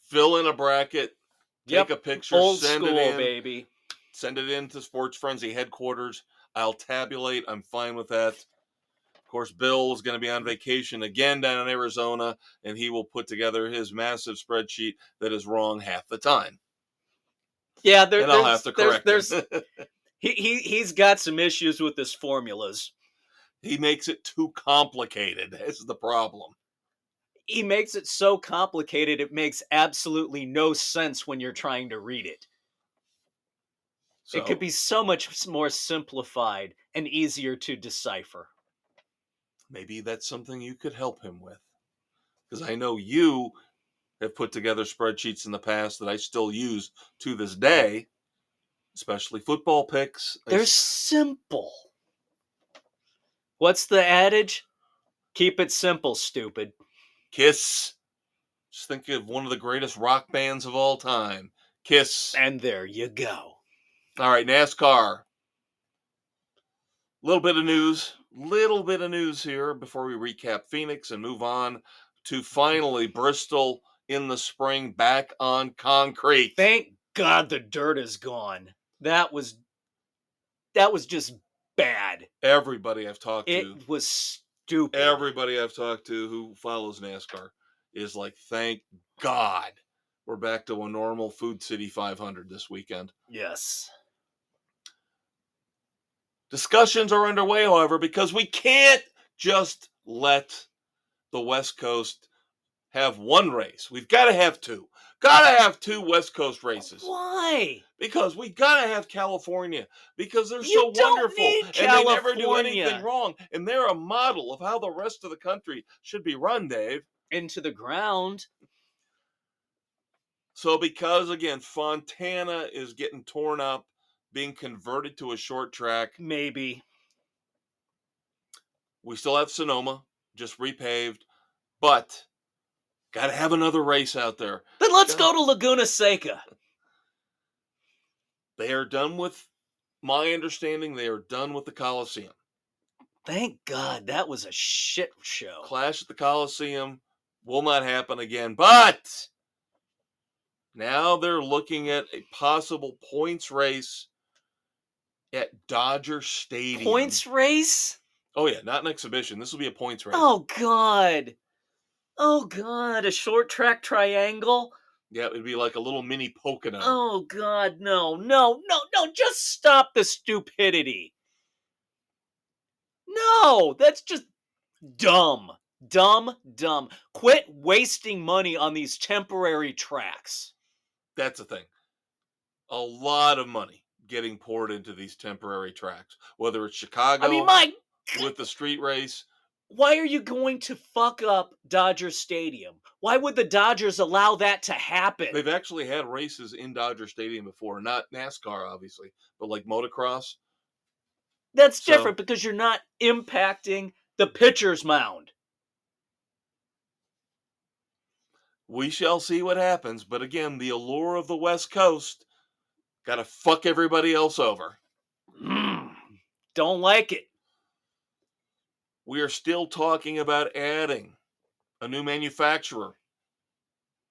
fill in a bracket, take a picture, send it in. Baby. Send it in to Sports Frenzy headquarters. I'll tabulate. I'm fine with that. Of course, Bill is going to be on vacation again down in Arizona, and he will put together his massive spreadsheet that is wrong half the time. Yeah, I'll have to correct him. He's got some issues with his formulas. He makes it too complicated. This is the problem. He makes it so complicated it makes absolutely no sense when you're trying to read it. So, it could be so much more simplified and easier to decipher. Maybe that's something you could help him with. Because I know you have put together spreadsheets in the past that I still use to this day, especially football picks. They're simple. What's the adage? Keep it simple, stupid. Kiss. Just think of one of the greatest rock bands of all time. Kiss. And there you go. All right, NASCAR. Little bit of news here before we recap Phoenix and move on to finally Bristol in the spring back on concrete. Thank God the dirt is gone. That was just bad. Everybody I've talked to, It was stupid. everybody I've talked to who follows NASCAR is like, thank God we're back to a normal Food City 500 this weekend. Yes. Discussions are underway, however, because we can't just let the West Coast have one race. We've got to have two. Got to have two West Coast races. Why? Because we got to have California. Because they're You so don't wonderful. need And they never do California. anything wrong. And they're a model of how the rest of the country should be run, Dave. Into the ground. So because, again, Fontana is getting torn up, being converted to a short track. Maybe. We still have Sonoma, just repaved. But got to have another race out there. Then let's go to Laguna Seca. They are done with, my understanding, they are done with the Coliseum. Thank God, that was a shit show. Clash at the Coliseum will not happen again. But now they're looking at a possible points race at Dodger Stadium. Points race? Oh, yeah, not an exhibition. This will be a points race. Oh, God. Oh, God, a short track triangle? Yeah, it'd be like a little mini Pocono. Oh, God, no, just stop the stupidity. No, that's just dumb. Dumb. Quit wasting money on these temporary tracks. That's the thing. A lot of money getting poured into these temporary tracks. Whether it's Chicago with the street race. Why are you going to fuck up Dodger Stadium? Why would the Dodgers allow that to happen? They've actually had races in Dodger Stadium before. Not NASCAR, obviously, but like motocross. That's different because you're not impacting the pitcher's mound. We shall see what happens. But again, the allure of the West Coast got to fuck everybody else over. Don't like it. We are still talking about adding a new manufacturer.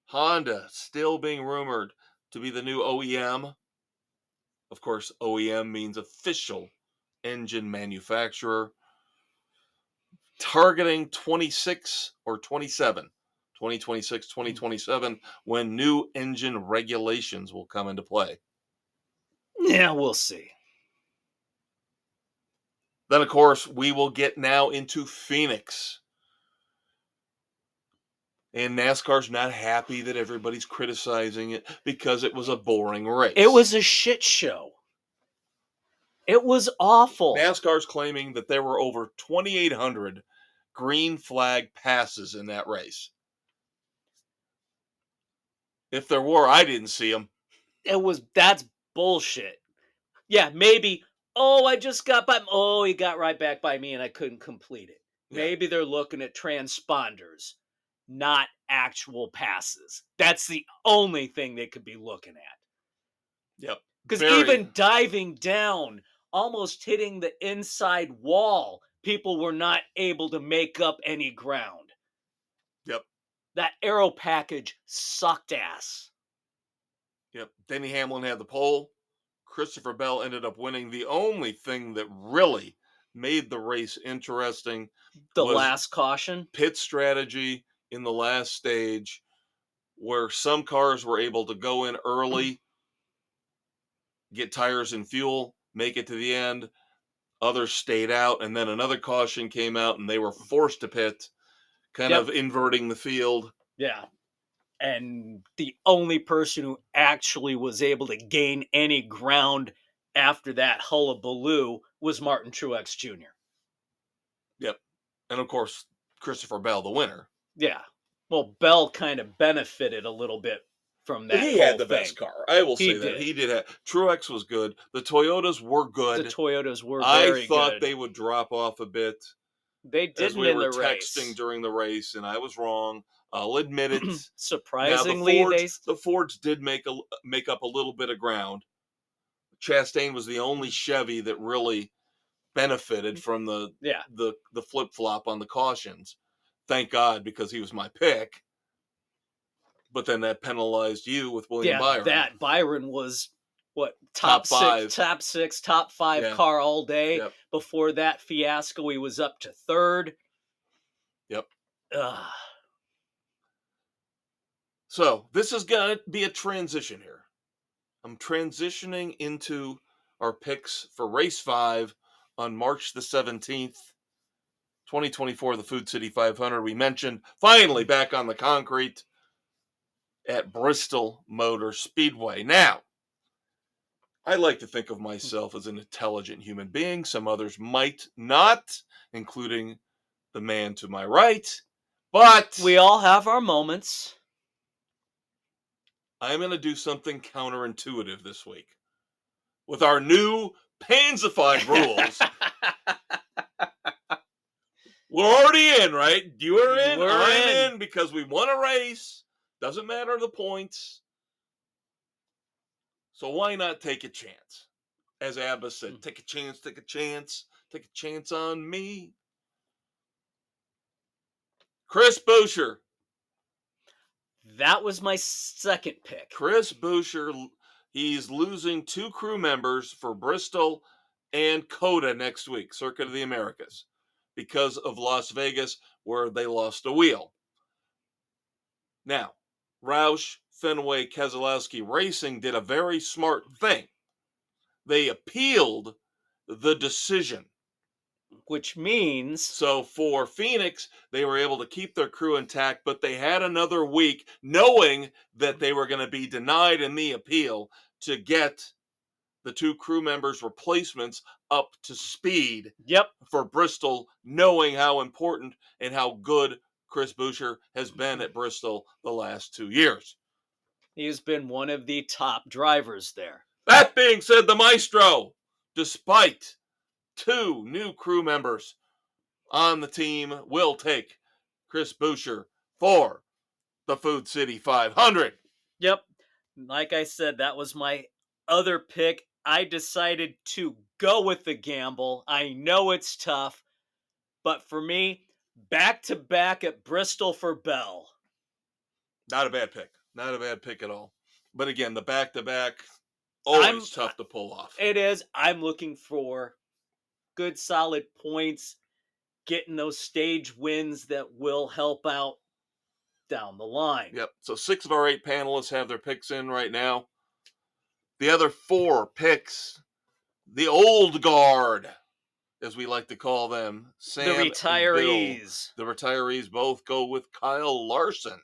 Honda still being rumored to be the new OEM. Of course, OEM means official engine manufacturer. Targeting 26 or 27. 2026, 2027, when new engine regulations will come into play. Yeah, we'll see. Then, of course, we will get now into Phoenix. And NASCAR's not happy that everybody's criticizing it because it was a boring race. It was a shit show. It was awful. NASCAR's claiming that there were over 2,800 green flag passes in that race. If there were, I didn't see them. That's bullshit. Yeah, maybe. Oh, I just got by. Oh, he got right back by me and I couldn't complete it. Yeah. Maybe they're looking at transponders, not actual passes. That's the only thing they could be looking at. Yep. Because even diving down, almost hitting the inside wall, people were not able to make up any ground. Yep. That aero package sucked ass. Yep. Denny Hamlin had the pole. Christopher Bell ended up winning. The only thing that really made the race interesting was last caution. Pit strategy in the last stage, where some cars were able to go in early, get tires and fuel, make it to the end. Others stayed out, and then another caution came out, and they were forced to pit, kind of inverting the field. Yeah. And the only person who actually was able to gain any ground after that hullabaloo was Martin Truex Jr. Yep. And, of course, Christopher Bell, the winner. Yeah. Well, Bell kind of benefited a little bit from that. He had the best car. I will say that. He did have. Truex was good. The Toyotas were good. The Toyotas were very good. I thought they would drop off a bit. They didn't in the race. We were texting during the race, and I was wrong. I'll admit it. Surprisingly, the Fords did make up a little bit of ground. Chastain was the only Chevy that really benefited from the flip-flop on the cautions. Thank God, because he was my pick. But then that penalized you with William Byron. That Byron was what, Top five, top five car all day. Yep. Before that fiasco, he was up to third. Yep. Ugh. So this is going to be a transition here. I'm transitioning into our picks for race 5 on March the 17th, 2024, the Food City 500. We mentioned finally back on the concrete at Bristol Motor Speedway. Now, I like to think of myself as an intelligent human being. Some others might not, including the man to my right. But we all have our moments. I'm going to do something counterintuitive this week with our new pansified rules. We're already in, right? You are in. I'm in because we won a race. Doesn't matter the points. So why not take a chance? As Abba said, take a chance, take a chance, take a chance on me. Chris Boucher. That was my second pick. Chris Boucher, he's losing 2 crew members for Bristol and COTA next week, Circuit of the Americas, because of Las Vegas, where they lost a wheel. Now, Roush, Fenway, Keselowski Racing did a very smart thing. They appealed the decision. Which means... So for Phoenix, they were able to keep their crew intact, but they had another week knowing that they were going to be denied in the appeal to get the 2 crew members' replacements up to speed. Yep. For Bristol, knowing how important and how good Chris Boucher has been at Bristol the last 2 years. He's been one of the top drivers there. That being said, the Maestro, despite 2 new crew members on the team, will take Chris Boucher for the Food City 500. Yep. Like I said, that was my other pick. I decided to go with the gamble. I know it's tough, but for me, back-to-back at Bristol for Bell. Not a bad pick. Not a bad pick at all. But again, the back-to-back, always tough to pull off. It is. I'm looking for good, solid points, getting those stage wins that will help out down the line. Yep. So 6 of our 8 panelists have their picks in right now. The other 4 picks, the old guard, as we like to call them, Sam the retirees. The retirees both go with Kyle Larson.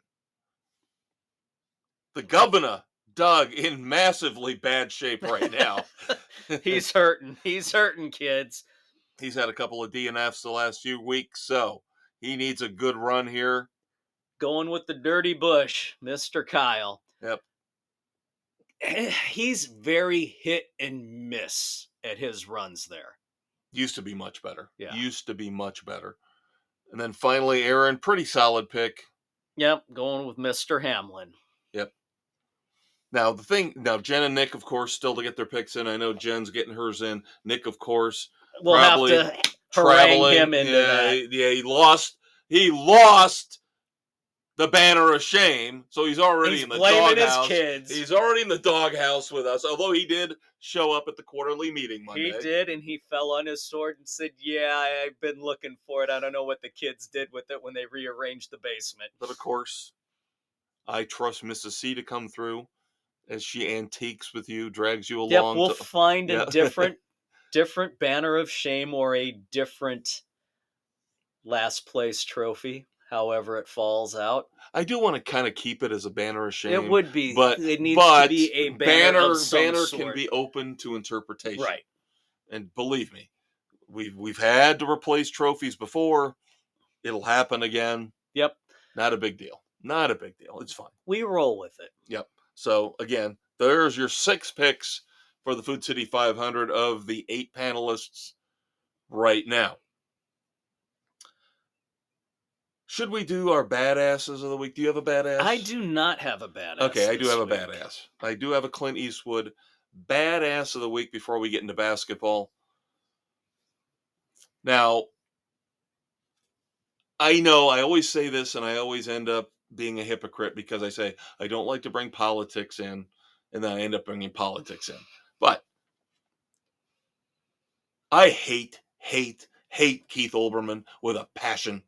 The governor, Doug, in massively bad shape right now. He's hurting. He's hurting, kids. He's had a couple of DNFs the last few weeks, so he needs a good run here. Going with the dirty bush, Mr. Kyle. Yep. He's very hit and miss at his runs there. Used to be much better. Yeah. Used to be much better. And then finally, Aaron, pretty solid pick. Yep, going with Mr. Hamlin. Yep. Now, Jen and Nick, of course, still to get their picks in. I know Jen's getting hers in. Nick, of course, we'll have to harangue him into that. Yeah, he lost the banner of shame, so he's already in the doghouse. He's already in the doghouse with us, although he did show up at the quarterly meeting Monday. He did, and he fell on his sword and said, yeah, I've been looking for it. I don't know what the kids did with it when they rearranged the basement. But, of course, I trust Mrs. C to come through as she antiques with you, drags you along. Yep, we'll find a different banner of shame or a different last place trophy, however it falls out. I do want to kind of keep it as a banner of shame. It would be, but it needs to be a banner of some banner sort. Can be open to interpretation. Right. And believe me, we've had to replace trophies before. It'll happen again. Yep. Not a big deal. Not a big deal. It's fine. We roll with it. Yep. So, again, there's your 6 picks for the Food City 500 of the 8 panelists right now. Should we do our badasses of the week? Do you have a badass? I do not have a badass. Okay, I do have a week. badass. I do have a Clint Eastwood badass of the week before we get into basketball. Now, I know I always say this and I always end up being a hypocrite because I say I don't like to bring politics in, and then I end up bringing politics in. But I hate Keith Olbermann with a passion.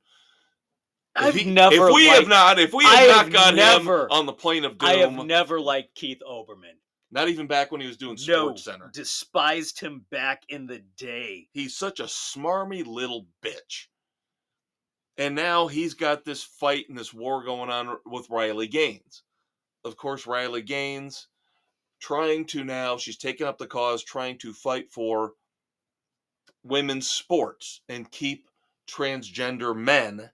If we have not got him on the plane of doom, I have never liked Keith Olbermann. Not even back when he was doing Sports Center. Despised him back in the day. He's such a smarmy little bitch. And now he's got this fight and this war going on with Riley Gaines. Of course, Riley Gaines she's taken up the cause, trying to fight for women's sports and keep transgender men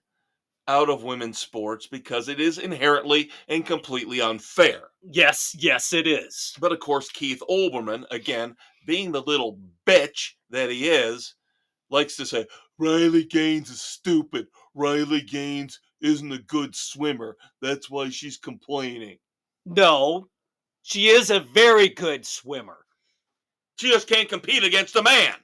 out of women's sports because it is inherently and completely unfair. Yes, it is. But of course, Keith Olbermann, again, being the little bitch that he is, likes to say, Riley Gaines is stupid. Riley Gaines isn't a good swimmer. That's why she's complaining. No, she is a very good swimmer. She just can't compete against a man.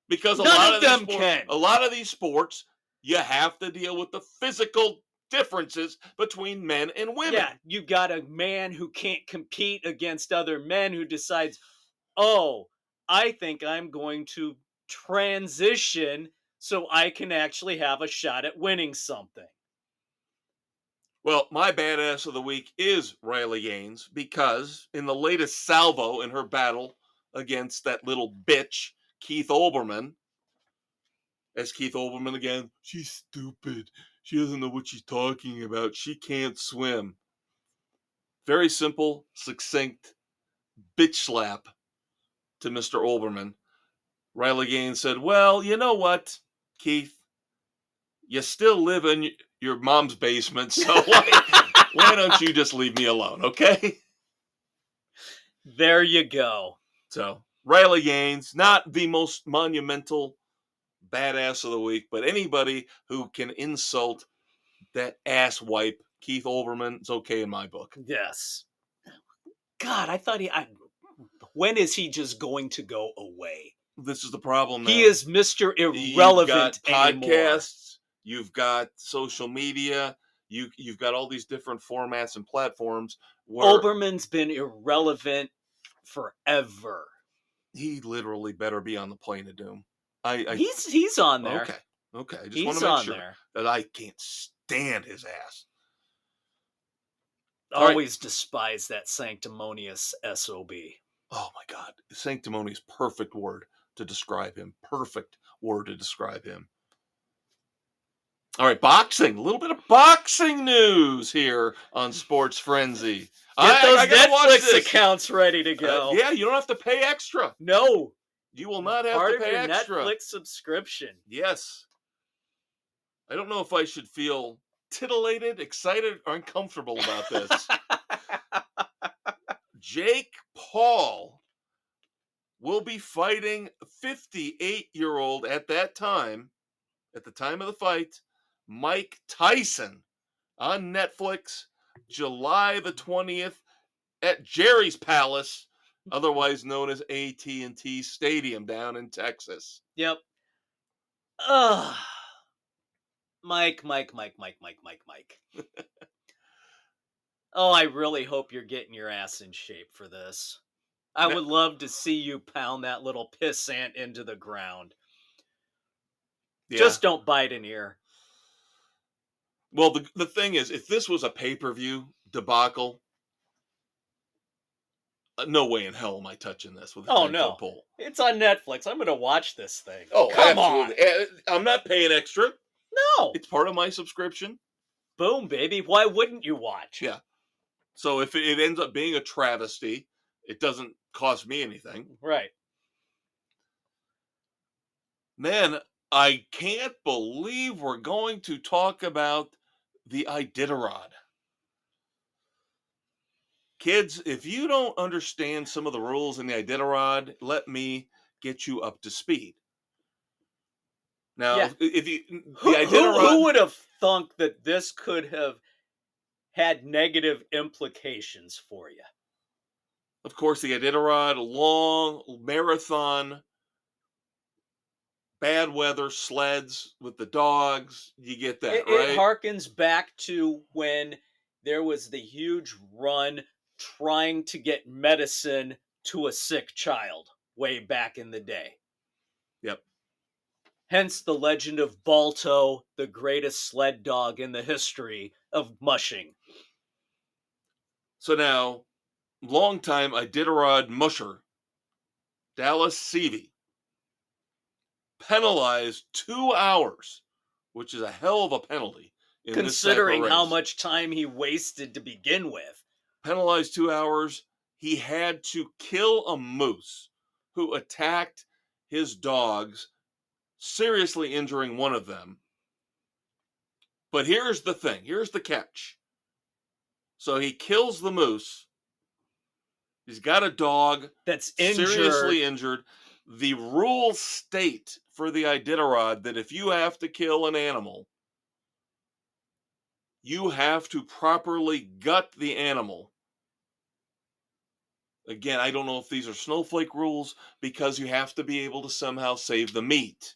Because a lot of these sports, you have to deal with the physical differences between men and women. Yeah, you got a man who can't compete against other men who decides, oh, I think I'm going to transition so I can actually have a shot at winning something. Well, my badass of the week is Riley Gaines because in the latest salvo in her battle against that little bitch, Keith Olbermann, as Keith Olbermann again, she's stupid. She doesn't know what she's talking about. She can't swim. Very simple, succinct bitch slap to Mr. Olbermann. Riley Gaines said, well, you know what, Keith? You still live in your mom's basement, so why don't you just leave me alone, okay? There you go. So, Riley Gaines, not the most monumental badass of the week, but anybody who can insult that ass wipe, Keith Olbermann, is okay in my book. Yes. God, I thought when is he just going to go away? This is the problem now. He is Mr. Irrelevant anymore. You've got podcasts, you've got social media, you've got all these different formats and platforms. Olbermann's been irrelevant forever. He literally better be on the plane of doom. He's on there. Okay. I just want to make sure that I can't stand his ass. Always despise that sanctimonious SOB. Oh my God. Sanctimonious, perfect word to describe him. Perfect word to describe him. All right, boxing. A little bit of boxing news here on Sports Frenzy. Get those Netflix accounts ready to go. Yeah, you don't have to pay extra. No. You will not have to pay extra. Netflix subscription. Yes. I don't know if I should feel titillated, excited, or uncomfortable about this. Jake Paul will be fighting 58-year-old at the time of the fight, Mike Tyson on Netflix, July the 20th at Jerry's Palace, otherwise known as AT&T Stadium down in Texas. Yep. Mike. Oh, I really hope you're getting your ass in shape for this. I would love to see you pound that little pissant into the ground. Yeah. Just don't bite an ear. Well, the thing is, if this was a pay-per-view debacle, no way in hell am I touching this with a 10-foot pole. It's on Netflix. I'm going to watch this thing. Oh, come on. I'm not paying extra. No. It's part of my subscription. Boom, baby. Why wouldn't you watch? Yeah. So if it ends up being a travesty, it doesn't cost me anything. Right. Man, I can't believe we're going to talk about the Iditarod. Kids, if you don't understand some of the rules in the Iditarod, let me get you up to speed. Now, who would have thunk that this could have had negative implications for you? Of course, the Iditarod, long marathon, bad weather, sleds with the dogs. You get that, It right? harkens back to when there was the huge run trying to get medicine to a sick child way back in the day. Yep. Hence the legend of Balto, the greatest sled dog in the history of mushing. So now, longtime Iditarod musher, Dallas Seavey, penalized 2 hours, which is a hell of a penalty in this type of Considering how race. much time he wasted to begin with. Penalized 2 hours. He had to kill a moose who attacked his dogs, seriously injuring one of them. But here's the thing, here's the catch. So he kills the moose. He's got a dog That's injured. seriously injured. The rules state for the Iditarod that if you have to kill an animal, you have to properly gut the animal. Again, I don't know if these are snowflake rules because you have to be able to somehow save the meat.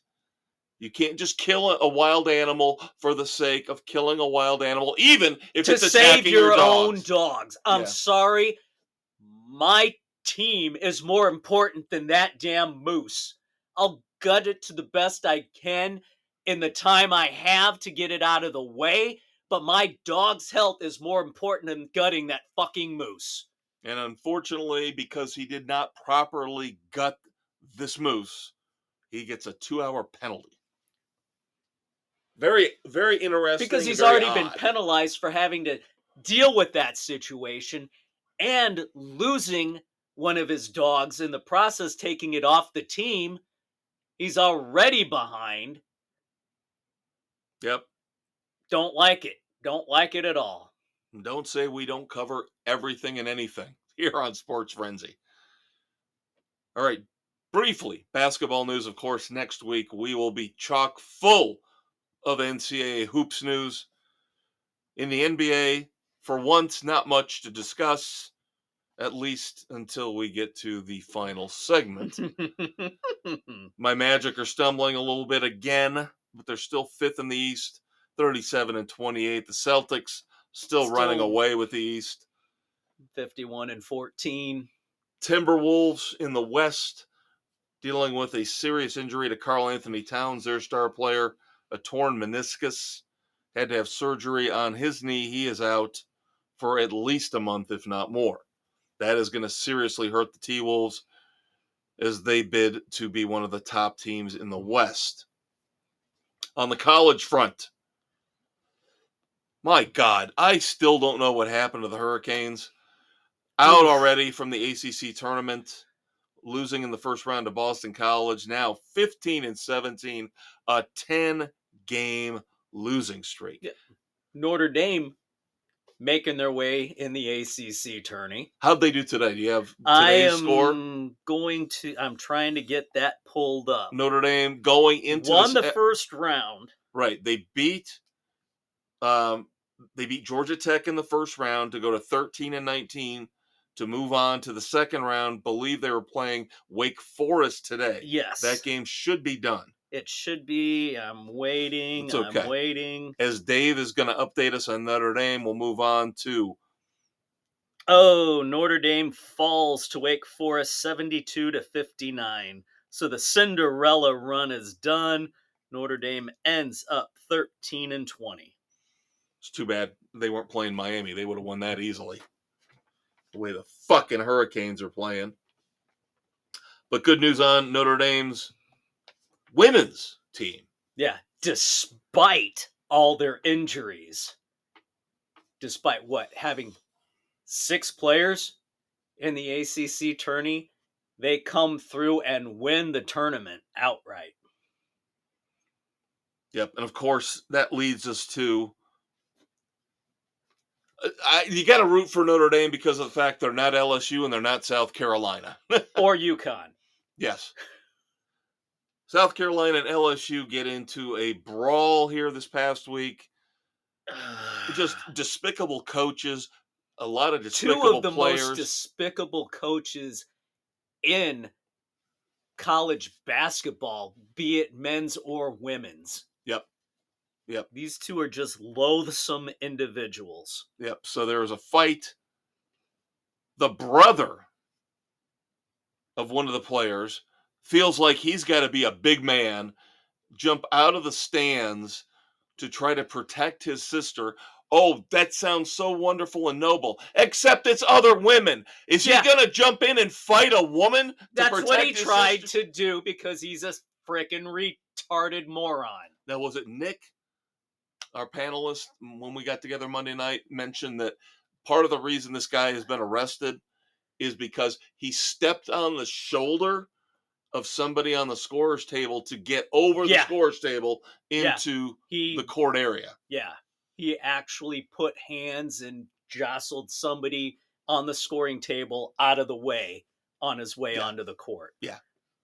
You can't just kill a wild animal for the sake of killing a wild animal, even if to it's save attacking your dogs. own dogs. I'm Yeah. sorry. My team is more important than that damn moose. I'll gut it to the best I can in the time I have to get it out of the way, but my dog's health is more important than gutting that fucking moose. And unfortunately, because he did not properly gut this moose, he gets a 2-hour penalty. Very, very interesting. Because he's very already odd. been penalized for having to deal with that situation and losing one of his dogs in the process, taking it off the team. He's already behind. Yep. Don't like it. Don't like it at all. Don't say we don't cover everything and anything here on Sports Frenzy. All right. Briefly, basketball news, of course, next week we will be chock full of NCAA hoops news. In the NBA, for once, not much to discuss, at least until we get to the final segment. My Magic are stumbling a little bit again, but they're still fifth in the East, 37-28. The Celtics still running away with the East. 51-14. Timberwolves in the West, dealing with a serious injury to Karl Anthony Towns, their star player, a torn meniscus. Had to have surgery on his knee. He is out for at least a month, if not more. That is going to seriously hurt the T-Wolves as they bid to be one of the top teams in the West. On the college front, my God, I still don't know what happened to the Hurricanes. Out already from the ACC tournament, losing in the first round to Boston College. Now 15-17, a 10-game losing streak. Yeah. Notre Dame making their way in the ACC tourney. How'd they do today? Do you have today's score? I'm trying to get that pulled up. Notre Dame going into won the first round. Right. They beat Georgia Tech in the first round to go to 13-19 to move on to the second round. Believe they were playing Wake Forest today. Yes. That game should be done. It should be. I'm waiting. It's okay. I'm waiting. As Dave is going to update us on Notre Dame, we'll move on to... Notre Dame falls to Wake Forest 72-59. So the Cinderella run is done. Notre Dame ends up 13-20. It's too bad they weren't playing Miami. They would have won that easily. The way the fucking Hurricanes are playing. But good news on Notre Dame's women's team. Yeah, despite all their injuries. Despite what? Having 6 players in the ACC tourney, they come through and win the tournament outright. Yep, and of course, that leads us to... you got to root for Notre Dame because of the fact they're not LSU and they're not South Carolina. Or UConn. Yes. South Carolina and LSU get into a brawl here this past week. Just despicable coaches. a lot of Two despicable of the players. most despicable coaches in college basketball, be it men's or women's. Yep. These two are just loathsome individuals. Yep. So there was a fight. The brother of one of the players feels like he's got to be a big man, jump out of the stands to try to protect his sister. Oh, that sounds so wonderful and noble. Except it's other women. Is he going to jump in and fight a woman to That's protect what he his tried sister? to do because he's a freaking retarded moron. Now, was it Nick, our panelist, when we got together Monday night, mentioned that part of the reason this guy has been arrested is because he stepped on the shoulder of somebody on the scorer's table to get over the scorer's table into the court area. Yeah. He actually put hands and jostled somebody on the scoring table out of the way on his way onto the court. Yeah.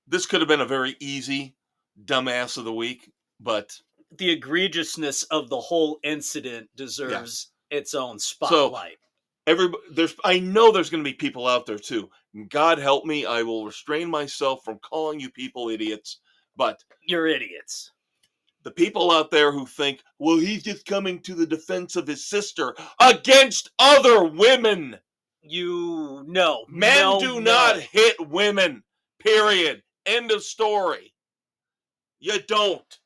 This could have been a very easy dumbass of the week, but the egregiousness of the whole incident deserves its own spotlight. So, I know there's going to be people out there too. God help me, I will restrain myself from calling you people idiots, but you're idiots. The people out there who think, well, he's just coming to the defense of his sister against other women. Men do not hit women. Period. End of story. You don't.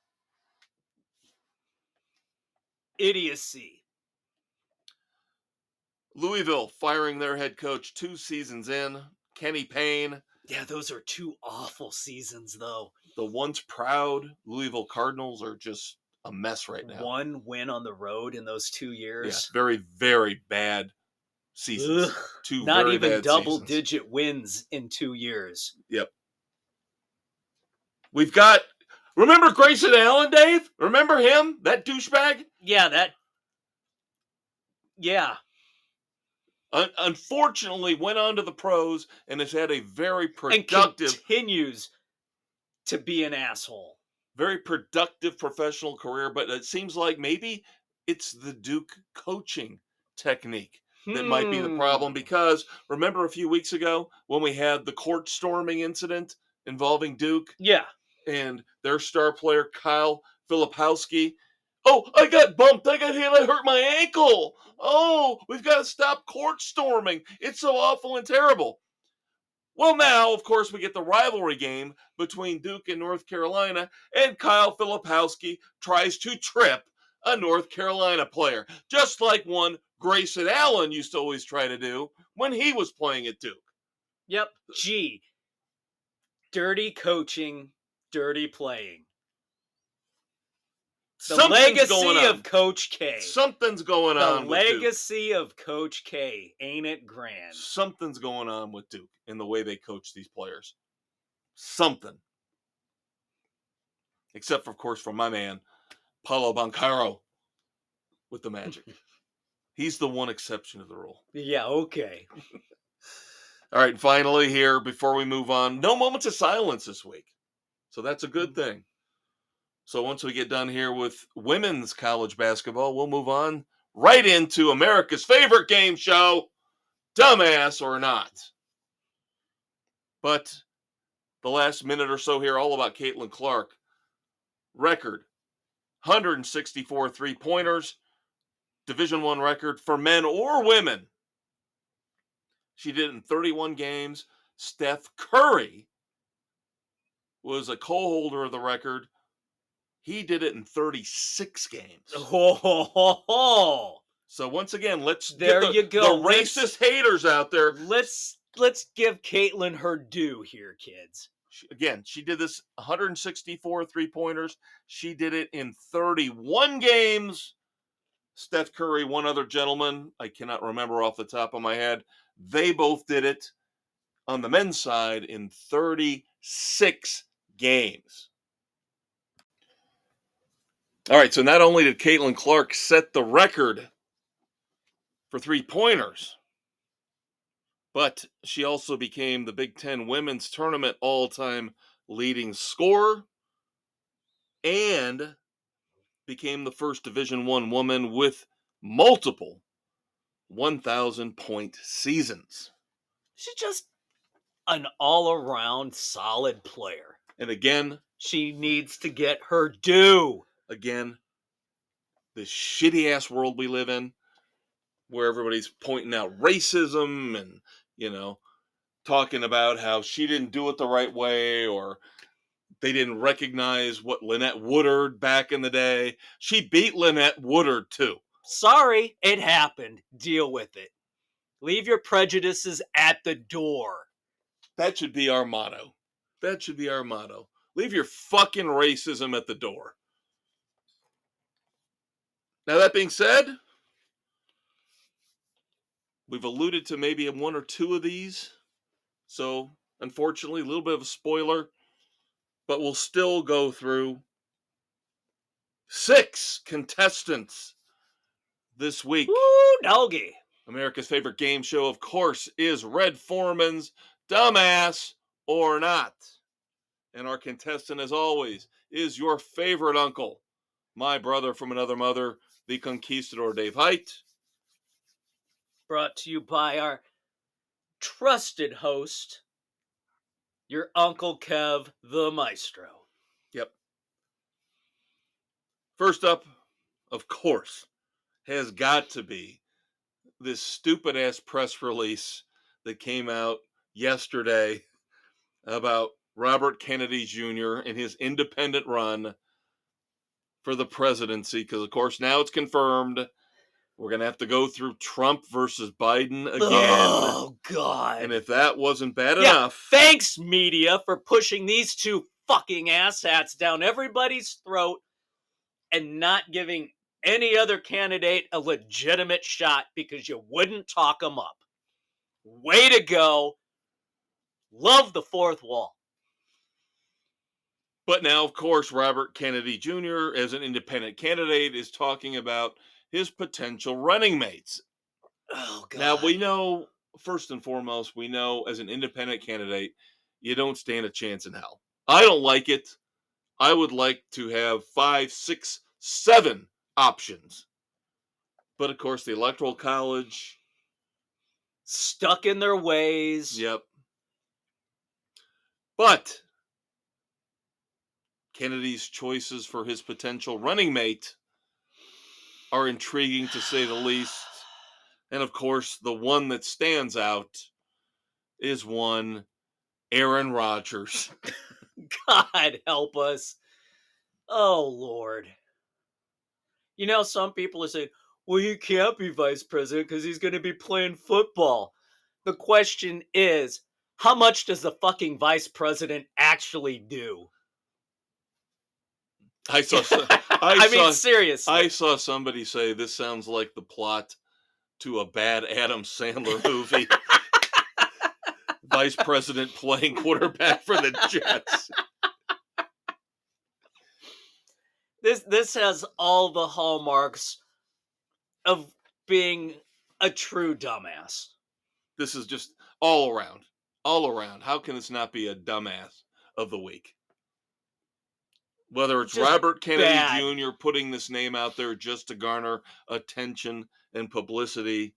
Idiocy. Louisville firing their head coach 2 seasons in. Kenny Payne. Yeah, those are 2 awful seasons, though. The once proud Louisville Cardinals are just a mess right now. 1 win on the road in those 2 years. Yeah, very, very bad seasons. Ugh, 2 not very even bad double-digit wins in 2 years. Yep. We've got, remember Grayson Allen, Dave? Remember him? That douchebag? Yeah, Unfortunately, went on to the pros and has had a very productive... And continues to be an asshole. Very productive professional career, but it seems like maybe it's the Duke coaching technique that might be the problem, because remember a few weeks ago when we had the court storming incident involving Duke? Yeah. And their star player, Kyle Filipowski. Oh, I got bumped. I got hit. I hurt my ankle. Oh, we've got to stop court storming. It's so awful and terrible. Well, now, of course, we get the rivalry game between Duke and North Carolina, and Kyle Filipowski tries to trip a North Carolina player, just like one Grayson Allen used to always try to do when he was playing at Duke. Yep. Gee. Dirty coaching, dirty playing. The legacy of Coach K. Something's going on with Duke. The legacy of Coach K. Ain't it grand? Something's going on with Duke in the way they coach these players. Something. Except, of course, for my man, Paulo Banchero with the Magic. He's the one exception to the rule. Yeah, okay. All right, and finally here, before we move on, no moments of silence this week. So that's a good thing. So once we get done here with women's college basketball, we'll move on right into America's favorite game show, Dumbass or Not. But the last minute or so here, all about Caitlin Clark. Record, 164 three-pointers, Division I record for men or women. She did it in 31 games. Steph Curry was a co-holder of the record. He did it in 36 games. Oh. So once again, let's there get you go. The racist haters out there. Let's give Caitlin her due here, kids. She did this 164 three-pointers. She did it in 31 games. Steph Curry, one other gentleman, I cannot remember off the top of my head. They both did it on the men's side in 36 games. All right, so not only did Caitlin Clark set the record for three-pointers, but she also became the Big Ten Women's Tournament all-time leading scorer and became the first Division I woman with multiple 1,000-point seasons. She's just an all-around solid player. And again, she needs to get her due. Again, this shitty-ass world we live in, where everybody's pointing out racism and, talking about how she didn't do it the right way, or they didn't recognize what Lynette Woodard back in the day. She beat Lynette Woodard, too. Sorry, it happened. Deal with it. Leave your prejudices at the door. That should be our motto. Leave your fucking racism at the door. Now, that being said, we've alluded to maybe one or two of these. So, unfortunately, a little bit of a spoiler. But we'll still go through 6 contestants this week. Woo, doggy. America's favorite game show, of course, is Red Foreman's Dumbass or Not. And our contestant, as always, is your favorite uncle, my brother from another mother, the Conquistador Dave Height. Brought to you by our trusted host, your Uncle Kev, the Maestro. Yep. First up, of course, has got to be this stupid-ass press release that came out yesterday about Robert Kennedy Jr. and his independent run for the presidency. Because, of course, now it's confirmed. We're going to have to go through Trump versus Biden again. Oh, God. And if that wasn't bad enough... Thanks, media, for pushing these two fucking asshats down everybody's throat and not giving any other candidate a legitimate shot because you wouldn't talk them up. Way to go. Love the fourth wall. But now, of course, Robert Kennedy Jr., as an independent candidate, is talking about his potential running mates. Oh, God. Now, we know, first and foremost, as an independent candidate, you don't stand a chance in hell. I don't like it. I would like to have 5, 6, 7 options. But, of course, the Electoral College... stuck in their ways. Yep. But Kennedy's choices for his potential running mate are intriguing, to say the least. And, of course, the one that stands out is one Aaron Rodgers. God help us. Oh, Lord. Some people are saying, well, he can't be vice president because he's going to be playing football. The question is, how much does the fucking vice president actually do? Seriously. I saw somebody say this sounds like the plot to a bad Adam Sandler movie. Vice president playing quarterback for the Jets. This has all the hallmarks of being a true dumbass. This is just all around. How can this not be a dumbass of the week? Whether it's just Robert Kennedy Jr. putting this name out there just to garner attention and publicity.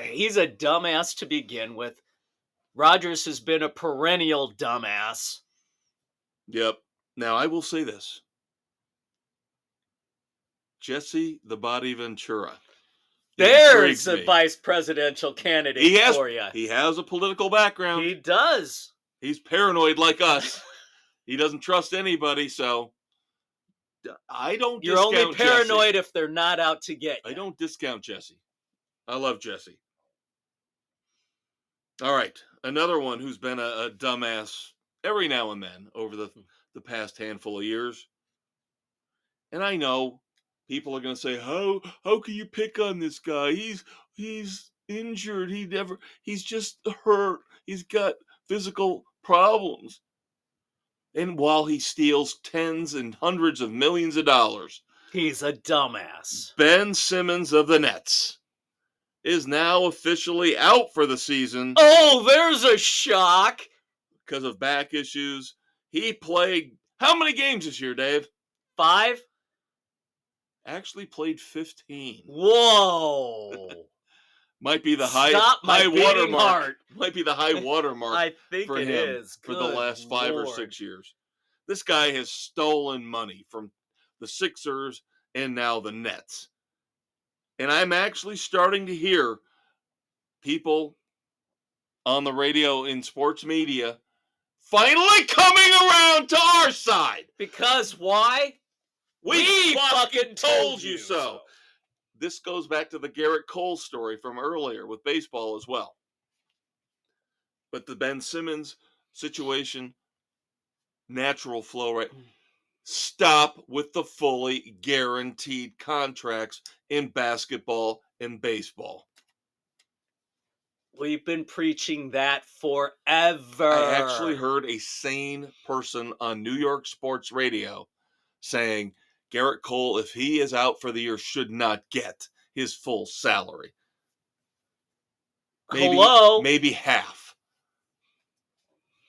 He's a dumbass to begin with. Rodgers has been a perennial dumbass. Yep. Now, I will say this. Jesse the Body Ventura. There's a vice presidential candidate for you. He has a political background. He does. He's paranoid like us. He doesn't trust anybody, so I don't discount Jesse. You're only paranoid if they're not out to get you. I don't discount Jesse. I love Jesse. All right. Another one who's been a dumbass every now and then over the past handful of years. And I know people are going to say, how can you pick on this guy? He's injured. He's just hurt. He's got physical problems. And while he steals tens and hundreds of millions of dollars, he's a dumbass. Ben Simmons of the Nets is now officially out for the season. Oh, there's a shock. Because of back issues. He played how many games this year, Dave? 5. actually played 15. Whoa. Might be the high watermark. Heart. Might be the high watermark I think for it him is. for the last 5 or 6 years. This guy has stolen money from the Sixers and now the Nets. And I'm actually starting to hear people on the radio in sports media finally coming around to our side. Because why? We fucking told you so. This goes back to the Garrett Cole story from earlier with baseball as well. But the Ben Simmons situation, natural flow, right? Stop with the fully guaranteed contracts in basketball and baseball. We've been preaching that forever. I actually heard a sane person on New York sports radio saying Garrett Cole, if he is out for the year, should not get his full salary. Maybe half.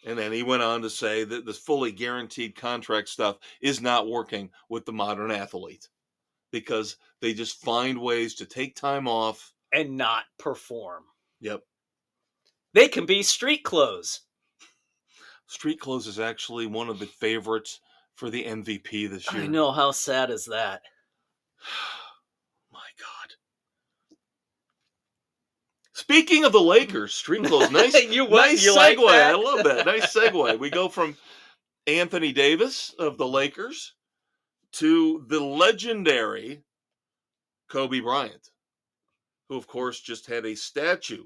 And then he went on to say that this fully guaranteed contract stuff is not working with the modern athlete because they just find ways to take time off and not perform. Yep. They can be street clothes. Street clothes is actually one of the favorites for the MVP this year. I know. How sad is that? My God. Speaking of the Lakers, street clothes, nice segue. Like that? I love that. Nice segue. We go from Anthony Davis of the Lakers to the legendary Kobe Bryant, who, of course, just had a statue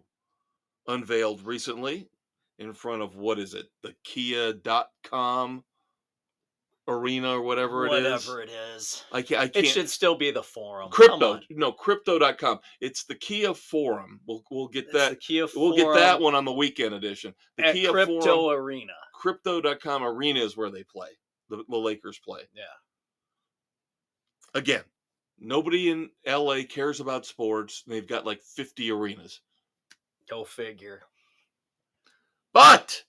unveiled recently in front of, what is it, the Kia.com arena or whatever it is. Whatever it is. I can't. It should still be the Forum. Crypto.com. It's the Kia Forum. We'll get that. The Kia Forum. We'll get that one on the weekend edition. The at Kia Crypto Forum, Arena. Crypto.com arena is where they play. The Lakers play. Yeah. Again, nobody in LA cares about sports. They've got like 50 arenas. Go figure. But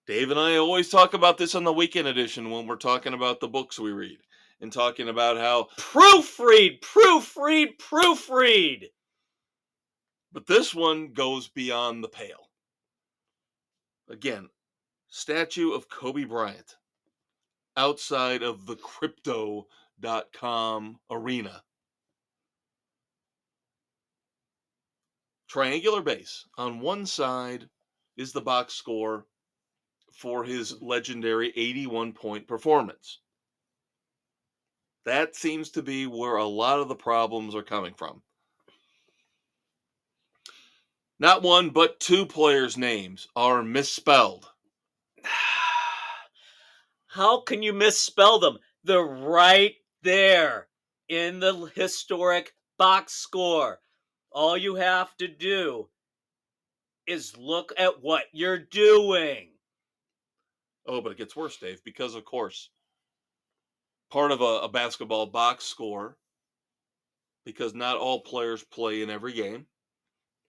Dave and I always talk about this on the weekend edition when we're talking about the books we read and talking about how proofread. But this one goes beyond the pale. Again, statue of Kobe Bryant outside of the Crypto.com arena. Triangular base. On one side is the box score for his legendary 81-point performance. That seems to be where a lot of the problems are coming from. Not one, but two players' names are misspelled. How can you misspell them? They're right there in the historic box score. All you have to do is look at what you're doing. Oh, but it gets worse, Dave, because, of course, part of a basketball box score, because not all players play in every game,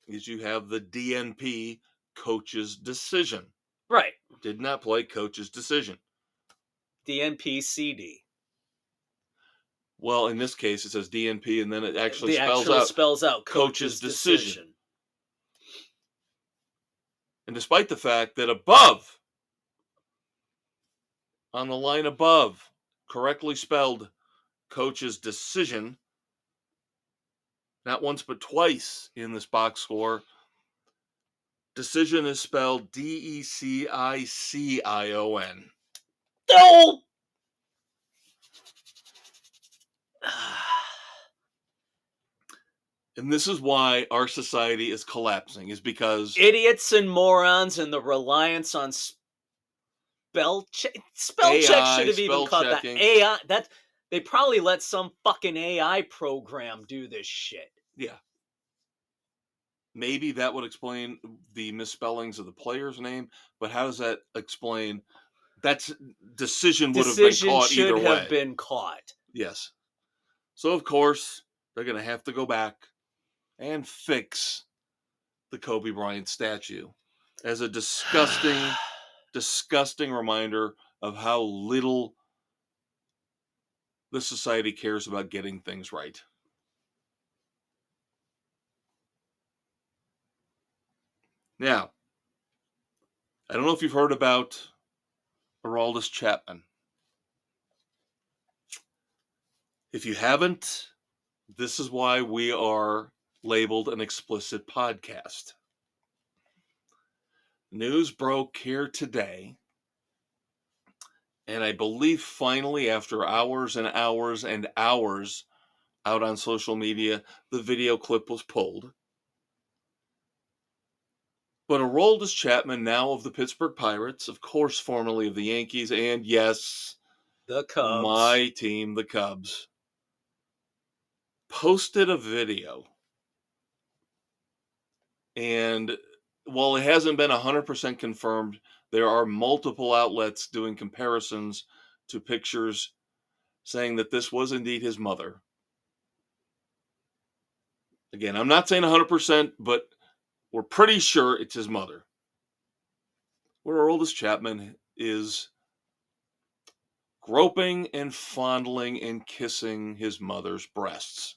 is you have the DNP, coach's decision. Right. Did not play, coach's decision. DNP CD. Well, in this case, it says DNP, and then it actually spells out coach's decision. And despite the fact that above, on the line above, correctly spelled coach's decision, not once but twice in this box score, decision is spelled DECICION. No! And this is why our society is collapsing, is because idiots and morons and the reliance on spell check should have even caught that. AI, they probably let some fucking AI program do this shit. Yeah. Maybe that would explain the misspellings of the player's name, but how does that explain that decision would have been caught either way? Should have been caught. Yes. So, of course, they're going to have to go back and fix the Kobe Bryant statue as a disgusting, disgusting reminder of how little this society cares about getting things right. Now, I don't know if you've heard about Aroldis Chapman. If you haven't, this is why we are labeled an explicit podcast. News broke here today, and I believe finally, after hours and hours and hours out on social media, the video clip was pulled. But Aroldis Chapman, now of the Pittsburgh Pirates, of course formerly of the Yankees, and yes, the Cubs, my team, the Cubs, posted a video. And while it hasn't been 100% confirmed, there are multiple outlets doing comparisons to pictures saying that this was indeed his mother. Again, I'm not saying 100%, but we're pretty sure it's his mother. Where Aroldis Chapman is groping and fondling and kissing his mother's breasts.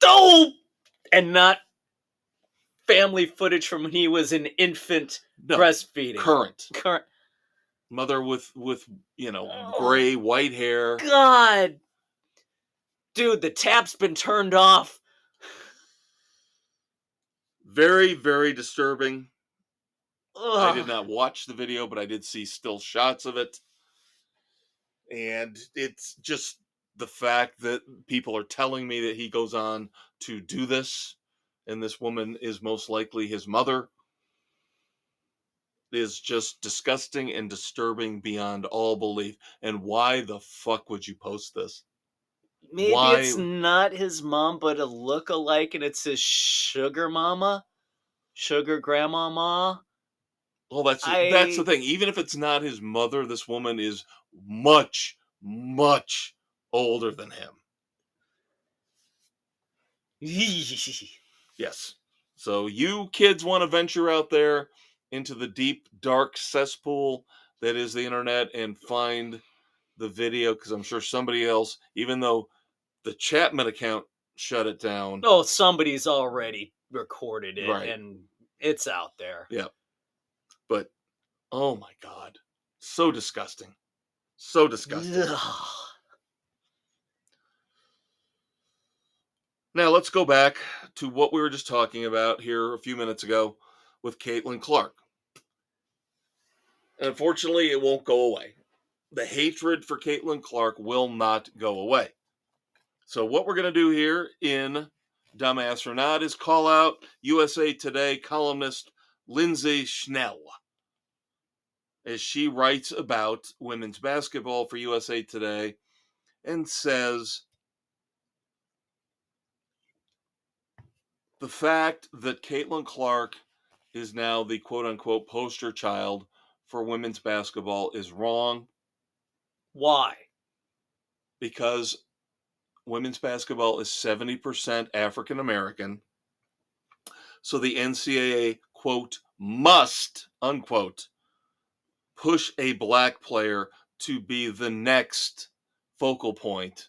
Oh! And not family footage from when he was an infant breastfeeding. Current. Mother with gray, white hair. God! Dude, the tap's been turned off. Very, very disturbing. Ugh. I did not watch the video, but I did see still shots of it. And it's just the fact that people are telling me that he goes on to do this, and this woman is most likely his mother, is just disgusting and disturbing beyond all belief. And why the fuck would you post this? Maybe it's not his mom, but a look-alike, and it's his sugar mama? Sugar grandmama? Well, that's the thing. Even if it's not his mother, this woman is much, much older than him. Yes. So you kids want to venture out there into the deep, dark cesspool that is the internet and find the video, because I'm sure somebody else, even though the Chapman account shut it down. Oh, somebody's already recorded it, right. And it's out there. Yeah. But, oh my God. So disgusting. So disgusting. Now, let's go back to what we were just talking about here a few minutes ago with Caitlin Clark. And unfortunately, it won't go away. The hatred for Caitlin Clark will not go away. So what we're going to do here in Dumbass or Not is call out USA Today columnist Lindsay Schnell, as she writes about women's basketball for USA Today and says the fact that Caitlin Clark is now the quote-unquote poster child for women's basketball is wrong. Why? Because women's basketball is 70% African American. So the NCAA, quote, must, unquote, push a black player to be the next focal point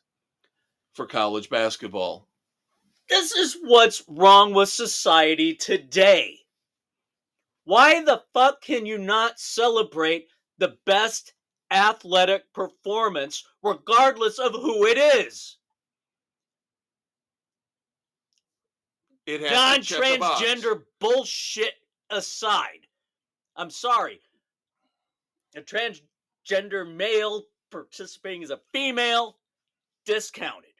for college basketball. This is what's wrong with society today. Why the fuck can you not celebrate the best athletic performance regardless of who it is? Non-transgender bullshit aside. I'm sorry. A transgender male participating as a female, discounted.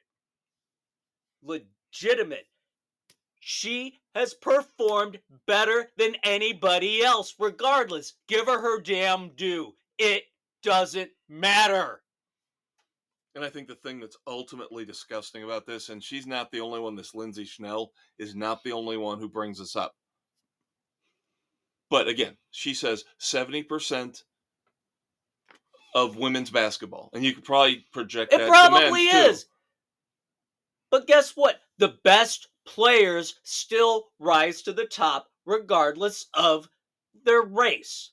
Legitimate. She has performed better than anybody else, regardless. Give her damn due. It doesn't matter. And I think the thing that's ultimately disgusting about this, and she's not the only one, this Lindsay Schnell is not the only one who brings this up. But again, she says 70% of women's basketball. And you could probably project that to men's too. It probably is. But guess what? The best players still rise to the top regardless of their race.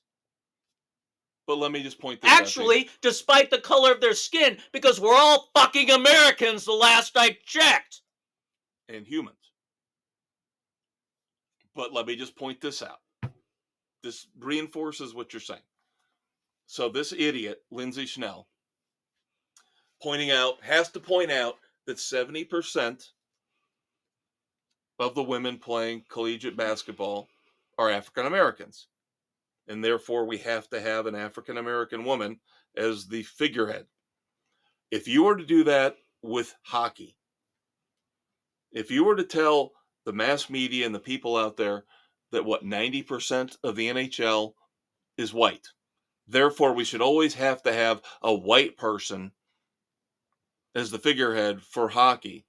But let me just point this out. Actually, despite the color of their skin, because we're all fucking Americans the last I checked. And humans. But let me just point this out. This reinforces what you're saying. So this idiot, Lindsay Schnell, has to point out that 70% of the women playing collegiate basketball are African Americans. And therefore, we have to have an African American woman as the figurehead. If you were to do that with hockey, if you were to tell the mass media and the people out there that 90% of the NHL is white, therefore we should always have to have a white person as the figurehead for hockey,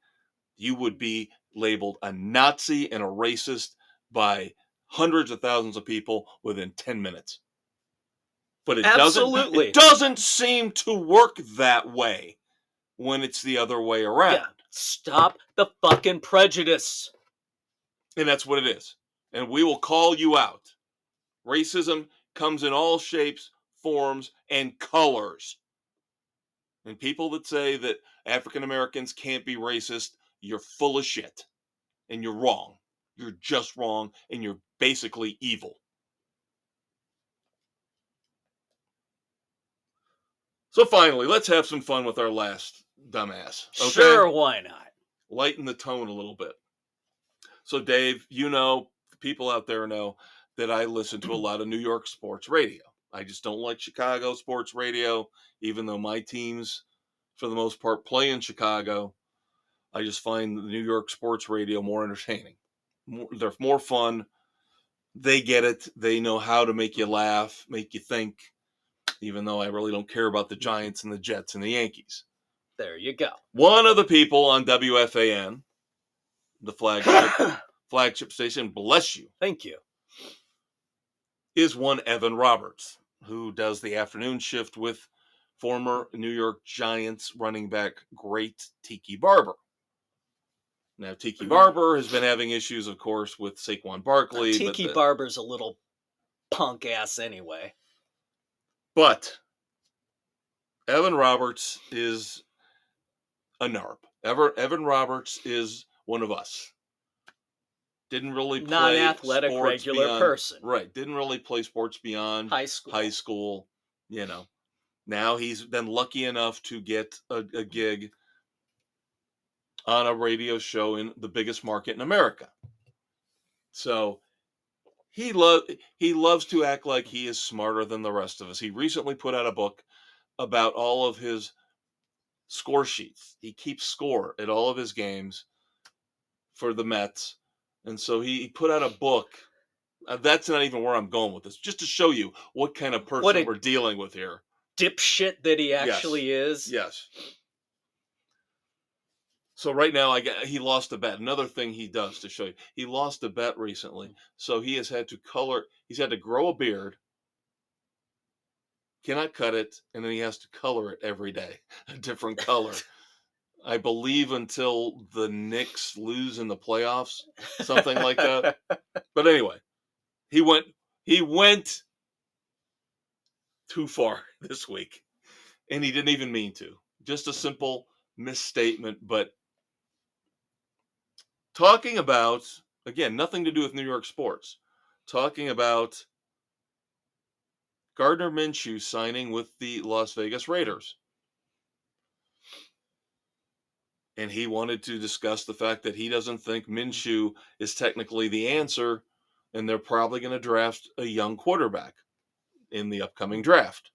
you would be labeled a Nazi and a racist by hundreds of thousands of people within 10 minutes. But it doesn't seem to work that way when it's the other way around. Yeah. Stop the fucking prejudice. And that's what it is. And we will call you out. Racism comes in all shapes, forms, and colors. And people that say that African Americans can't be racist, you're full of shit. And you're wrong. You're just wrong, and you're basically evil. So finally, let's have some fun with our last dumbass. Okay? Sure, why not? Lighten the tone a little bit. So Dave, the people out there know that I listen to a lot of New York sports radio. I just don't like Chicago sports radio, even though my teams, for the most part, play in Chicago. I just find the New York sports radio more entertaining. They're more fun. They get it. They know how to make you laugh, make you think, even though I really don't care about the Giants and the Jets and the Yankees. There you go. One of the people on WFAN, the flagship station, bless you. Thank you. Is one Evan Roberts, who does the afternoon shift with former New York Giants running back great Tiki Barber. Now, Tiki Barber has been having issues, of course, with Saquon Barkley. Tiki Barber's a little punk ass anyway. But Evan Roberts is a NARP. Evan Roberts is one of us. Didn't really play non-athletic regular beyond, person. Right. Didn't really play sports beyond high school. Now he's been lucky enough to get a gig on a radio show in the biggest market in America. So he loves to act like he is smarter than the rest of us. He recently put out a book about all of his score sheets. He keeps score at all of his games for the Mets. And so he put out a book. That's not even where I'm going with this. Just to show you what kind of person we're dealing with here. Dipshit that he actually is. Yes. So right now, he lost a bet. Another thing he does to show you, he lost a bet recently. So he has had to grow a beard, cannot cut it, and then he has to color it every day, a different color. I believe until the Knicks lose in the playoffs, something like that. But anyway, he went too far this week, and he didn't even mean to. Just a simple misstatement, but talking about, again, nothing to do with New York sports, talking about Gardner Minshew signing with the Las Vegas Raiders. And he wanted to discuss the fact that he doesn't think Minshew is technically the answer, and they're probably going to draft a young quarterback in the upcoming draft.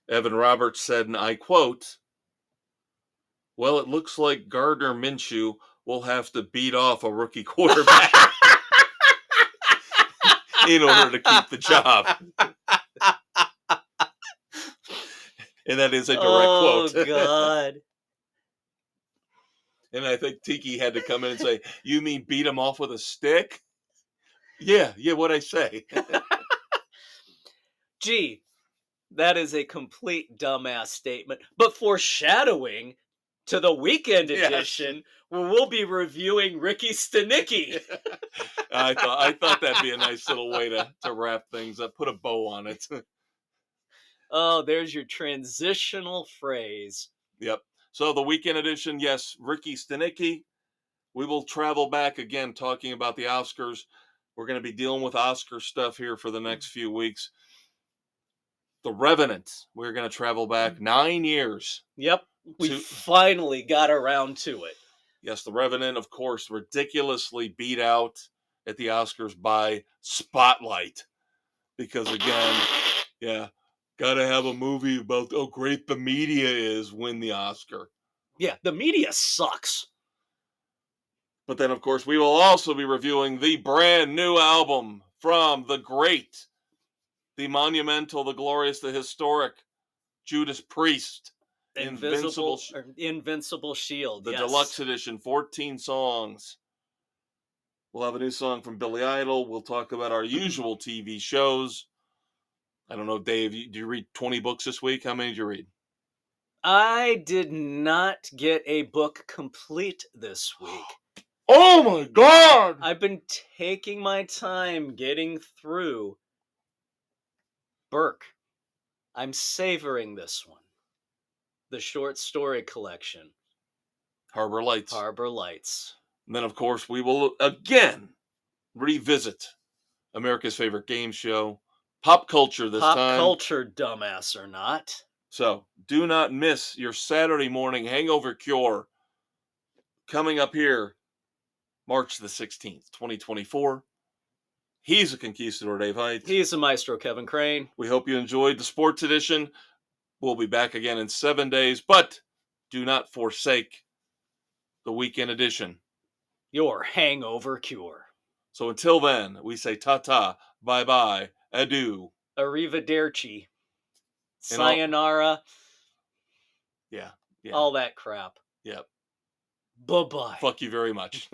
Evan Roberts said, and I quote, "Well, it looks like Gardner Minshew will have to beat off a rookie quarterback in order to keep the job." And that is a direct quote. Oh, God. And I think Tiki had to come in and say, "You mean beat him off with a stick?" Yeah, what'd I say? Gee, that is a complete dumbass statement. But foreshadowing to the weekend edition, where we'll be reviewing Ricky Stanicki. I thought that'd be a nice little way to wrap things up. Put a bow on it. Oh, there's your transitional phrase. Yep. So the weekend edition, yes, Ricky Stenicki. We will travel back again talking about the Oscars. We're going to be dealing with Oscar stuff here for the next few weeks. The Revenant. We're going to travel back 9 years. Yep. We finally got around to it. Yes, The Revenant, of course, ridiculously beat out at the Oscars by Spotlight. Because again, yeah, got to have a movie about how great the media is win the Oscar. Yeah, the media sucks. But then, of course, we will also be reviewing the brand new album from the great, the monumental, the glorious, the historic Judas Priest. Invincible Shield. The yes. deluxe edition, 14 songs. We'll have a new song from Billy Idol. We'll talk about our usual TV shows. I don't know, Dave, do you read 20 books this week? How many did you read? I did not get a book complete this week. Oh my God! I've been taking my time getting through Burke. I'm savoring this one. The short story collection. Harbor Lights. Harbor Lights. And then, of course, we will again revisit America's favorite game show, Pop Culture this time. Pop Culture, dumbass or not. So, do not miss your Saturday morning hangover cure coming up here March the 16th, 2024. He's a conquistador, Dave Height. He's a maestro, Kevin Crane. We hope you enjoyed the sports edition. We'll be back again in 7 days, but do not forsake the weekend edition. Your hangover cure. So until then, we say ta-ta, bye-bye, adieu. Arrivederci. Sayonara. Yeah. All that crap. Yep. Bye-bye. Fuck you very much.